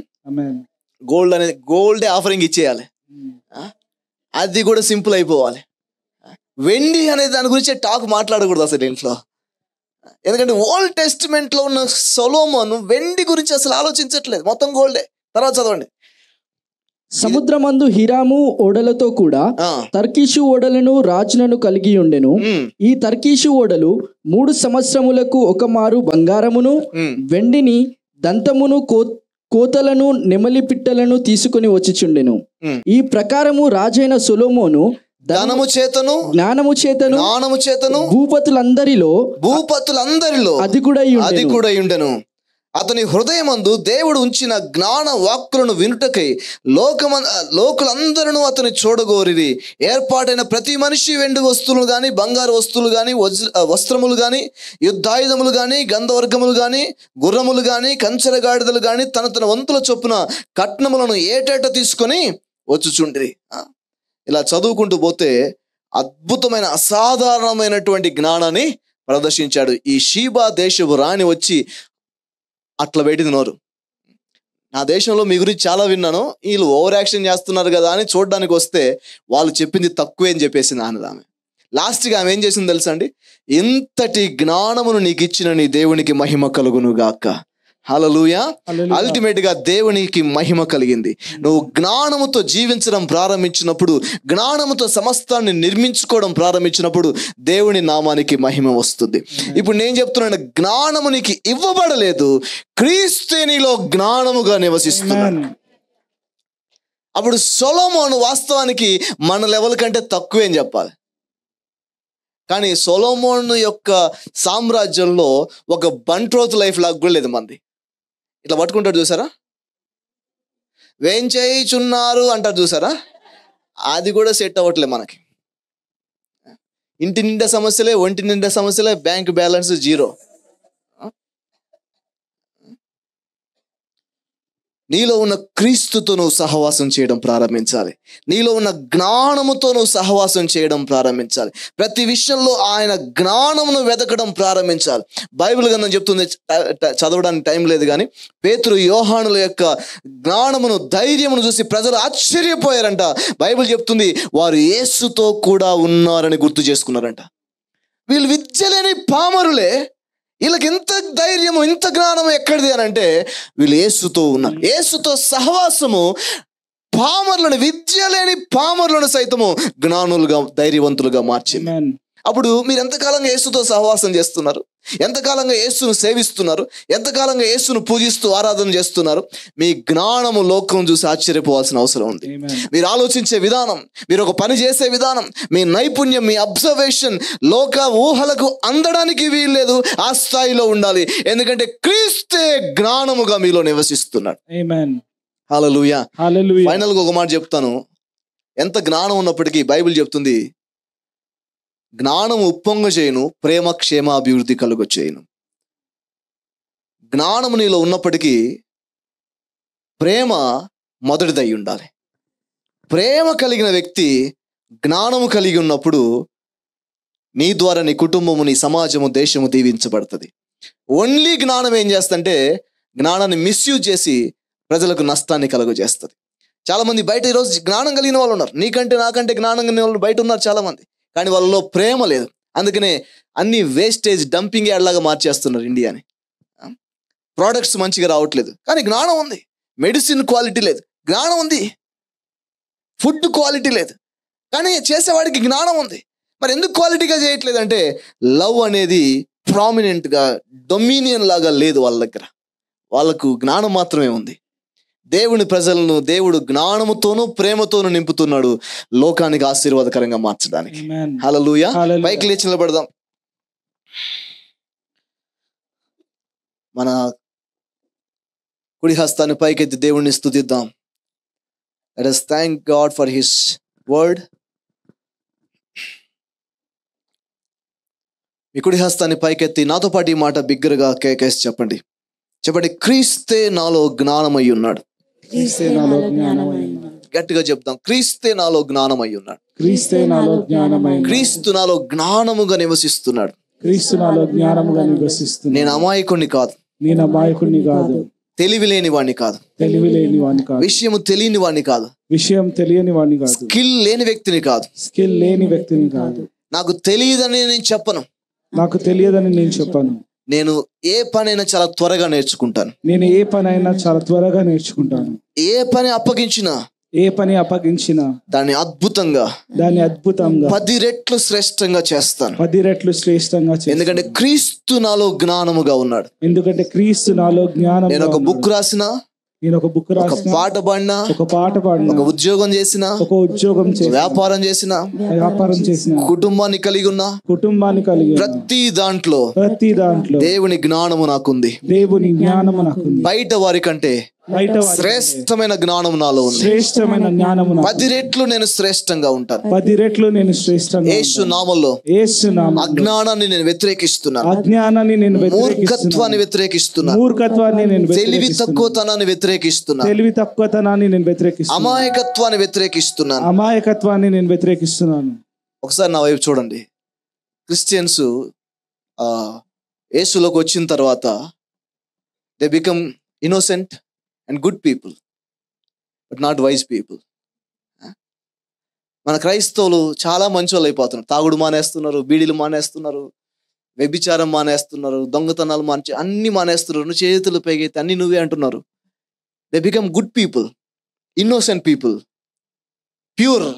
గోల్డ్ అనేది గోల్డే ఆఫరింగ్ ఇచ్చేయాలి. అది కూడా సింపుల్ అయిపోవాలి. వెండి అనే దాని గురించి టాక్ మాట్లాడకూడదు అసలు ఇంట్లో. ఎందుకంటే ఓల్డ్ టెస్టిమెంట్ లో ఉన్న సొలొమోను వెండి గురించి అసలు ఆలోచించట్లేదు, మొత్తం గోల్డే. తర్వాత చదవండి. సముద్రమందు హిరాము ఓడలతో కూడా తర్కీషు ఓడలను రాజులను కలిగి ఉండెను. ఈ తర్కీషు ఓడలు 3 సంవత్సరములకు ఒక మారు బంగారమును వెండిని దంతమును కోతలను నెమలి పిట్టలను తీసుకుని వచ్చిచుండెను. ఈ ప్రకారము రాజైన సొలొమోను జ్ఞానము చేతను భూపతులందరిలో అధికుడై ఉండెను. అతని హృదయమందు దేవుడు ఉంచిన జ్ఞాన వాక్కులను వినుటకై లోకులందరూ అతని చూడగోరిరి. ఏర్పాటైన ప్రతి మనిషి వెండి వస్తువులు గాని, బంగారు వస్తువులు గాని, వస్త్రములు గాని, యుద్ధాయుధములు గాని, గంధవర్గములు గాని, గుర్రములు గాని, కంచెరగాడిదలు గాని తన వంతుల చొప్పున కట్నములను ఏటేట తీసుకొని వచ్చుచుండిరి. ఇలా చదువుకుంటూ పోతే అద్భుతమైన అసాధారణమైనటువంటి జ్ఞానాన్ని ప్రదర్శించాడు. ఈ షీబా దేశపు రాణి వచ్చి అట్లా పెట్టింది నోరు. నా దేశంలో మీ గురించి చాలా విన్నాను, వీళ్ళు ఓవర్ యాక్షన్ చేస్తున్నారు కదా అని చూడడానికి వస్తే వాళ్ళు చెప్పింది తక్కువే అని చెప్పేసింది ఆమె. లాస్ట్గా ఆమె ఏం చేసింది తెలుసా అండి? ఇంతటి జ్ఞానమును నీకు ఇచ్చిన నీ దేవునికి మహిమ కలుగును గాక. హల్లెలూయా. అల్టిమేట్ గా దేవునికి మహిమ కలిగింది. నువ్వు జ్ఞానముతో జీవించడం ప్రారంభించినప్పుడు, జ్ఞానముతో సమస్తాన్ని నిర్మించుకోవడం ప్రారంభించినప్పుడు దేవుని నామానికి మహిమ వస్తుంది. ఇప్పుడు నేను చెప్తున్నాను, జ్ఞానము నీకు ఇవ్వబడలేదు, క్రీస్తు నీలో జ్ఞానముగా నివసిస్తున్నాడు. అప్పుడు సొలొమోను వాస్తవానికి మన లెవెల్ కంటే తక్కువే అని చెప్పాలి. కానీ సొలొమోను యొక్క సామ్రాజ్యంలో ఒక బంట్రోత్ లైఫ్ లాగా కూడా లేదు మంది. ఇట్లా పట్టుకుంటాడు చూసారా, వేంచేయుచున్నారు అంటారు చూసారా, అది కూడా సెట్ అవ్వట్లే మనకి. ఇంటి నిండా సమస్యలే, ఒంటి నిండా సమస్యలే, బ్యాంక్ బ్యాలెన్స్ 0. నీలో ఉన్న క్రీస్తుతో నువ్వు సహవాసం చేయడం ప్రారంభించాలి. నీలో ఉన్న జ్ఞానముతో నువ్వు సహవాసం చేయడం ప్రారంభించాలి. ప్రతి విషయంలో ఆయన జ్ఞానమును వెతకడం ప్రారంభించాలి. బైబిల్ గ్రంథం చెప్తుంది, చదవడానికి టైం లేదు కానీ, పేతురు యోహానుల యొక్క జ్ఞానమును, ధైర్యమును చూసి ప్రజలు ఆశ్చర్యపోయారంట. బైబిల్ చెప్తుంది వారు యేసుతో కూడా ఉన్నారని గుర్తు చేసుకున్నారంట. వీళ్ళు విద్యలేని పామరులే, వీళ్ళకి ఎంత ధైర్యము, ఇంత జ్ఞానము ఎక్కడిది అని అంటే వీళ్ళు యేసుతో ఉన్నారు. యేసుతో సహవాసము పామరులను, విద్య లేని పామరులను సైతము జ్ఞానులుగా, ధైర్యవంతులుగా మార్చింది. అప్పుడు మీరు ఎంతకాలంగా యేసుతో సహవాసం చేస్తున్నారు? ఎంతకాలంగా యేసును సేవిస్తున్నారు? ఎంతకాలంగా యేసును పూజిస్తూ ఆరాధన చేస్తున్నారు? మీ జ్ఞానము లోకం చూసి ఆశ్చర్యపోవాల్సిన అవసరం ఉంది. మీరు ఆలోచించే విధానం, మీరు ఒక పని చేసే విధానం, మీ నైపుణ్యం, మీ అబ్జర్వేషన్ లోక ఊహలకు అందడానికి వీల్లేదు. ఆ స్థాయిలో ఉండాలి. ఎందుకంటే క్రీస్తే జ్ఞానముగా మీలో నివసిస్తున్నాడు. హల్లెలూయా. ఫైనల్గా ఒక మాట చెప్తాను. ఎంత జ్ఞానం ఉన్నప్పటికీ బైబిల్ చెప్తుంది, జ్ఞానం ఉప్పొంగ చేయను, ప్రేమ క్షేమాభివృద్ధి కలుగ చేయను. జ్ఞానము నీలో ఉన్నప్పటికీ ప్రేమ మొదటిదై ఉండాలి. ప్రేమ కలిగిన వ్యక్తి జ్ఞానము కలిగి ఉన్నప్పుడు నీ ద్వారా నీ కుటుంబము, నీ సమాజము, దేశము దీవించబడుతుంది. ఓన్లీ జ్ఞానం ఏం చేస్తుందంటే జ్ఞానాన్ని మిస్యూజ్ చేసి ప్రజలకు నష్టాన్ని కలుగజేస్తుంది. చాలామంది బయట ఈరోజు జ్ఞానం కలిగిన వాళ్ళు ఉన్నారు, నీకంటే నాకంటే జ్ఞానం కలిగిన వాళ్ళు బయట ఉన్నారు చాలామంది. కానీ వాళ్ళలో ప్రేమ లేదు. అందుకనే అన్ని వేస్టేజ్, డంపింగ్ యార్డ్ లాగా మార్చేస్తున్నారు ఇండియాని. ప్రోడక్ట్స్ మంచిగా రావట్లేదు, కానీ జ్ఞానం ఉంది. మెడిసిన్ క్వాలిటీ లేదు, జ్ఞానం ఉంది. ఫుడ్ క్వాలిటీ లేదు, కానీ చేసేవాడికి జ్ఞానం ఉంది. మరి ఎందుకు క్వాలిటీగా చేయట్లేదు అంటే లవ్ అనేది ప్రామినెంట్గా, డొమినియన్ లాగా లేదు వాళ్ళ దగ్గర. వాళ్ళకు జ్ఞానం మాత్రమే ఉంది. దేవుని ప్రజలను దేవుడు జ్ఞానముతోనూ ప్రేమతోనూ నింపుతున్నాడు, లోకానికి ఆశీర్వాదకరంగా మార్చడానికి. హల్లెలూయా. పైకి లేచి నిలబడదాం. మన కుడి హస్తాన్ని పైకెత్తి దేవుణ్ణి స్తుతిద్దాం. Let us thank God for his word. మీ కుడి హస్తాన్ని పైకెత్తి నాతో పాటు ఈ మాట బిగ్గరగా కేకేసి చెప్పండి. క్రీస్తే నాలో జ్ఞానమై ఉన్నాడు. గట్టిగా చెప్తాం, క్రీస్తే నాలో జ్ఞానమై ఉన్నాడు. క్రీస్తు నాలో జ్ఞానముగా నివసిస్తున్నాడు. నేను అమాయకుణ్ణి కాదు, తెలివి లేని వాడిని కాదు, విషయము తెలియని వాడిని కాదు, స్కిల్ లేని వ్యక్తిని కాదు. నాకు తెలియదని నేను చెప్పను, నేను ఏ పనైనా చాలా త్వరగా నేర్చుకుంటాను. ఏ పని అప్పగించినా దాన్ని అద్భుతంగా 10 రెట్లు శ్రేష్టంగా చేస్తాను. ఎందుకంటే క్రీస్తు నాలో జ్ఞానముగా ఉన్నాడు. నేను ఒక బుక్ రాసినా, ఒక పాట పాడినా, ఒక ఉద్యోగం చేసినా, వ్యాపారం చేసినా, కుటుంబాన్ని కలిగి ఉన్నా, ప్రతి దాంట్లో దేవుని జ్ఞానము నాకుంది. బయట వారి కంటే శ్రేష్టమైన జ్ఞానం నాలో ఉంది. 10 రెట్లు నేను శ్రేష్టంగా ఉంటాను. యేసు నామములో అజ్ఞానాన్ని నేను వ్యతిరేకిస్తున్నాను, మూర్ఖత్వాన్ని వ్యతిరేకిస్తున్నాను, తెలివి తక్కువతనాన్ని వ్యతిరేకిస్తున్నాను, అమాయకత్వాన్ని వ్యతిరేకిస్తున్నాను. ఒకసారి నా వైపు చూడండి. క్రిస్టియన్స్ యేసులోకి వచ్చిన తర్వాత they become innocent and good people, but not wise people. మన క్రైస్తవులు చాలా మంచోళ్ళు అయిపోతున్నారు. తాగుడు మానేస్తున్నారు, బీడీలు మానేస్తున్నారు, వ్యభిచారం మానేస్తున్నారు, దొంగతనాలు అన్ని మానేస్తున్నారు. నువ్వు చేతులు పైకైతే అన్ని నువ్వే అంటున్నారు. They become good people, innocent people, pure.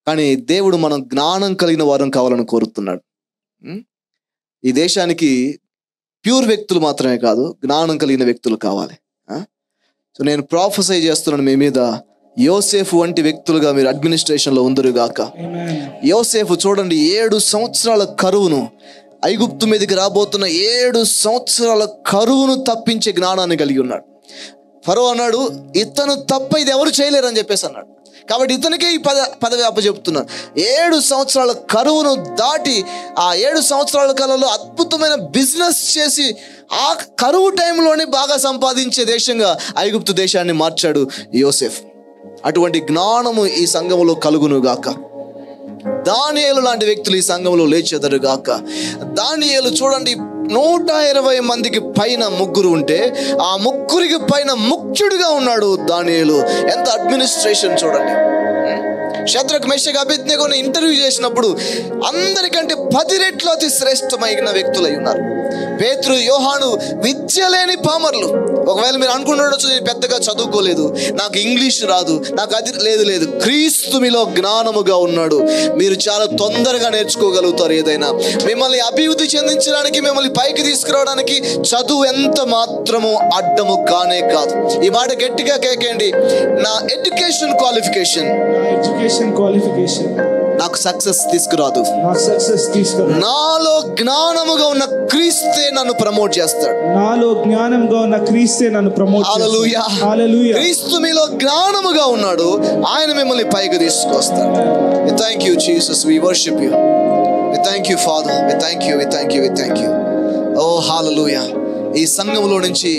కానీ దేవుడు మనం జ్ఞానం కలిగిన వారం కావాలని కోరుతున్నాడు. ఈ దేశానికి ప్యూర్ వ్యక్తులు మాత్రమే కాదు, జ్ఞానం కలిగిన వ్యక్తులు కావాలి. సో నేను ప్రాఫెసై చేస్తున్నాను మీ మీద, యోసేఫు వంటి వ్యక్తులుగా మీరు అడ్మినిస్ట్రేషన్లో ఉందరుగాక. యోసేఫు చూడండి, 7 సంవత్సరాల కరువును, ఐగుప్తు మీదకి రాబోతున్న 7 సంవత్సరాల కరువును తప్పించే జ్ఞానాన్ని కలిగి ఉన్నాడు. ఫరో అన్నాడు, ఇతను తప్ప ఇది ఎవరు చేయలేరు అని చెప్పేసి అన్నాడు. కాబట్టి ఇతనికే ఈ పదవి అప్పచెప్తున్నాను. 7 సంవత్సరాల కరువును దాటి ఆ 7 సంవత్సరాల కాలంలో అద్భుతమైన బిజినెస్ చేసి ఆ కరువు టైంలోనే బాగా సంపాదించే దేశంగా ఐగుప్తు దేశాన్ని మార్చాడు యోసేఫ్. అటువంటి జ్ఞానము ఈ సంఘములో కలుగును గాక. దానియేలు లాంటి వ్యక్తులు ఈ సంఘంలో లేచెదరు గాక. దానియేలు చూడండి, 120 మందికి పైన ముగ్గురు ఉంటే ఆ ముగ్గురికి పైన ముఖ్యుడిగా ఉన్నాడు దానియేలు. ఎంత అడ్మినిస్ట్రేషన్ చూడండి. శద్రక్ మేషక్ అబేద్నెగోని ఇంటర్వ్యూ చేసినప్పుడు అందరికంటే 10 రెట్లు అతి శ్రేష్టమైన వ్యక్తులై ఉన్నారు. పేతురు, యోహాను విద్య లేని పామర్లు. ఒకవేళ మీరు అనుకుంటుండొచ్చు, నేను పెద్దగా చదువుకోలేదు, నాకు ఇంగ్లీష్ రాదు, నాకు అది లేదు. క్రీస్తు మీలో జ్ఞానముగా ఉన్నాడు. మీరు చాలా తొందరగా నేర్చుకోగలుగుతారు. ఏదైనా మిమ్మల్ని అభివృద్ధి చెందించడానికి, మిమ్మల్ని పైకి తీసుకురావడానికి చదువు ఎంత మాత్రము అడ్డము కానే కాదు. ఈ మాట గట్టిగా కేకేయండి. నా ఎడ్యుకేషన్ క్వాలిఫికేషన్ నాకు సక్సెస్ తీసుకురాదు. నాలో జ్ఞానముగా ఉన్న క్రీస్తే నన్ను ప్రమోట్ చేస్తాడు. హల్లెలూయా. క్రీస్తు మీలో జ్ఞానముగా ఉన్నాడు, ఆయన మిమ్మల్ని పైకి తీసుకొస్తాడు. Thank you Jesus, we worship you. We thank you father, we thank you, we thank you, we thank you. Oh hallelujah. ఈ సంఘంలో నుంచి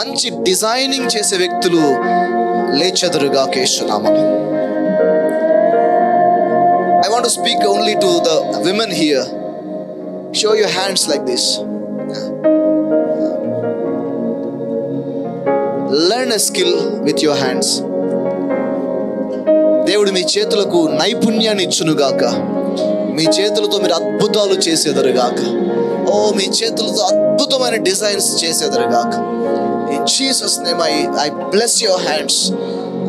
మంచి డిజైనింగ్ చేసే వ్యక్తులు లేచెదరుగా యేసునామమున. I want to speak only to the women here. Show your hands like this. Learn a skill with your hands. దేవుడు మీ చేతులకు నైపుణ్యాన్ని ఇచ్చునుగాక. మీ చేతులతో మీరు అద్భుతాలు చేసేదరుగాక. ఓ, మీ చేతులతో అద్భుతమైన designs చేసేదరుగాక. In Jesus name I bless your hands.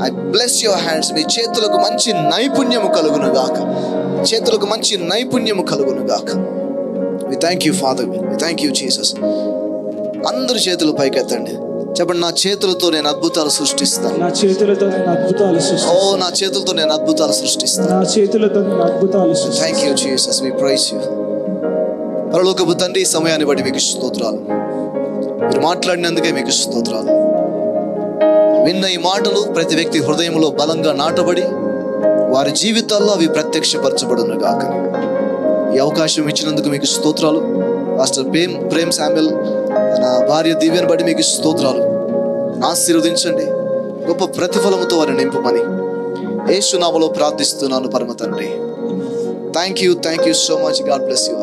I bless your hands. మీ చేతులకు మంచి నైపుణ్యము కలుగును గాక. చేతులకు మంచి నైపుణ్యము కలుగును గాక. We thank you Father. We thank you Jesus. అందరు చేతులు పైకెత్తండి. చెప్పండి, నా చేతులతో నేను అద్భుతాలు సృష్టిస్తాను. నా చేతులతో నేను అద్భుతాలు సృష్టిస్తాను. ఓ, నా చేతులతో నేను అద్భుతాలు సృష్టిస్తాను. నా చేతులతో నేను అద్భుతాలు సృష్టిస్తాను. Thank you Jesus. We praise you. పరలోకపు తండ్రి, ఈ సమయాన్ని బట్టి మీకు స్తోత్రాలు. మీరు మాట్లాడినందుకే మీకు స్తోత్రాలు. విన్న ఈ మాటలు ప్రతి వ్యక్తి హృదయంలో బలంగా నాటబడి వారి జీవితాల్లో అవి ప్రత్యక్షపరచబడును గాక. ఈ అవకాశం ఇచ్చినందుకు మీకు స్తోత్రాలు. పాస్టర్ ప్రేమ్ శామ్యుల్, నా భార్య దివ్యను బట్టి మీకు స్తోత్రాలు. ఆశీర్వదించండి, గొప్ప ప్రతిఫలముతో వారిని నింపమని యేసు నామములో ప్రార్థిస్తున్నాను పరమ తండ్రి. Thank you so much. God bless you.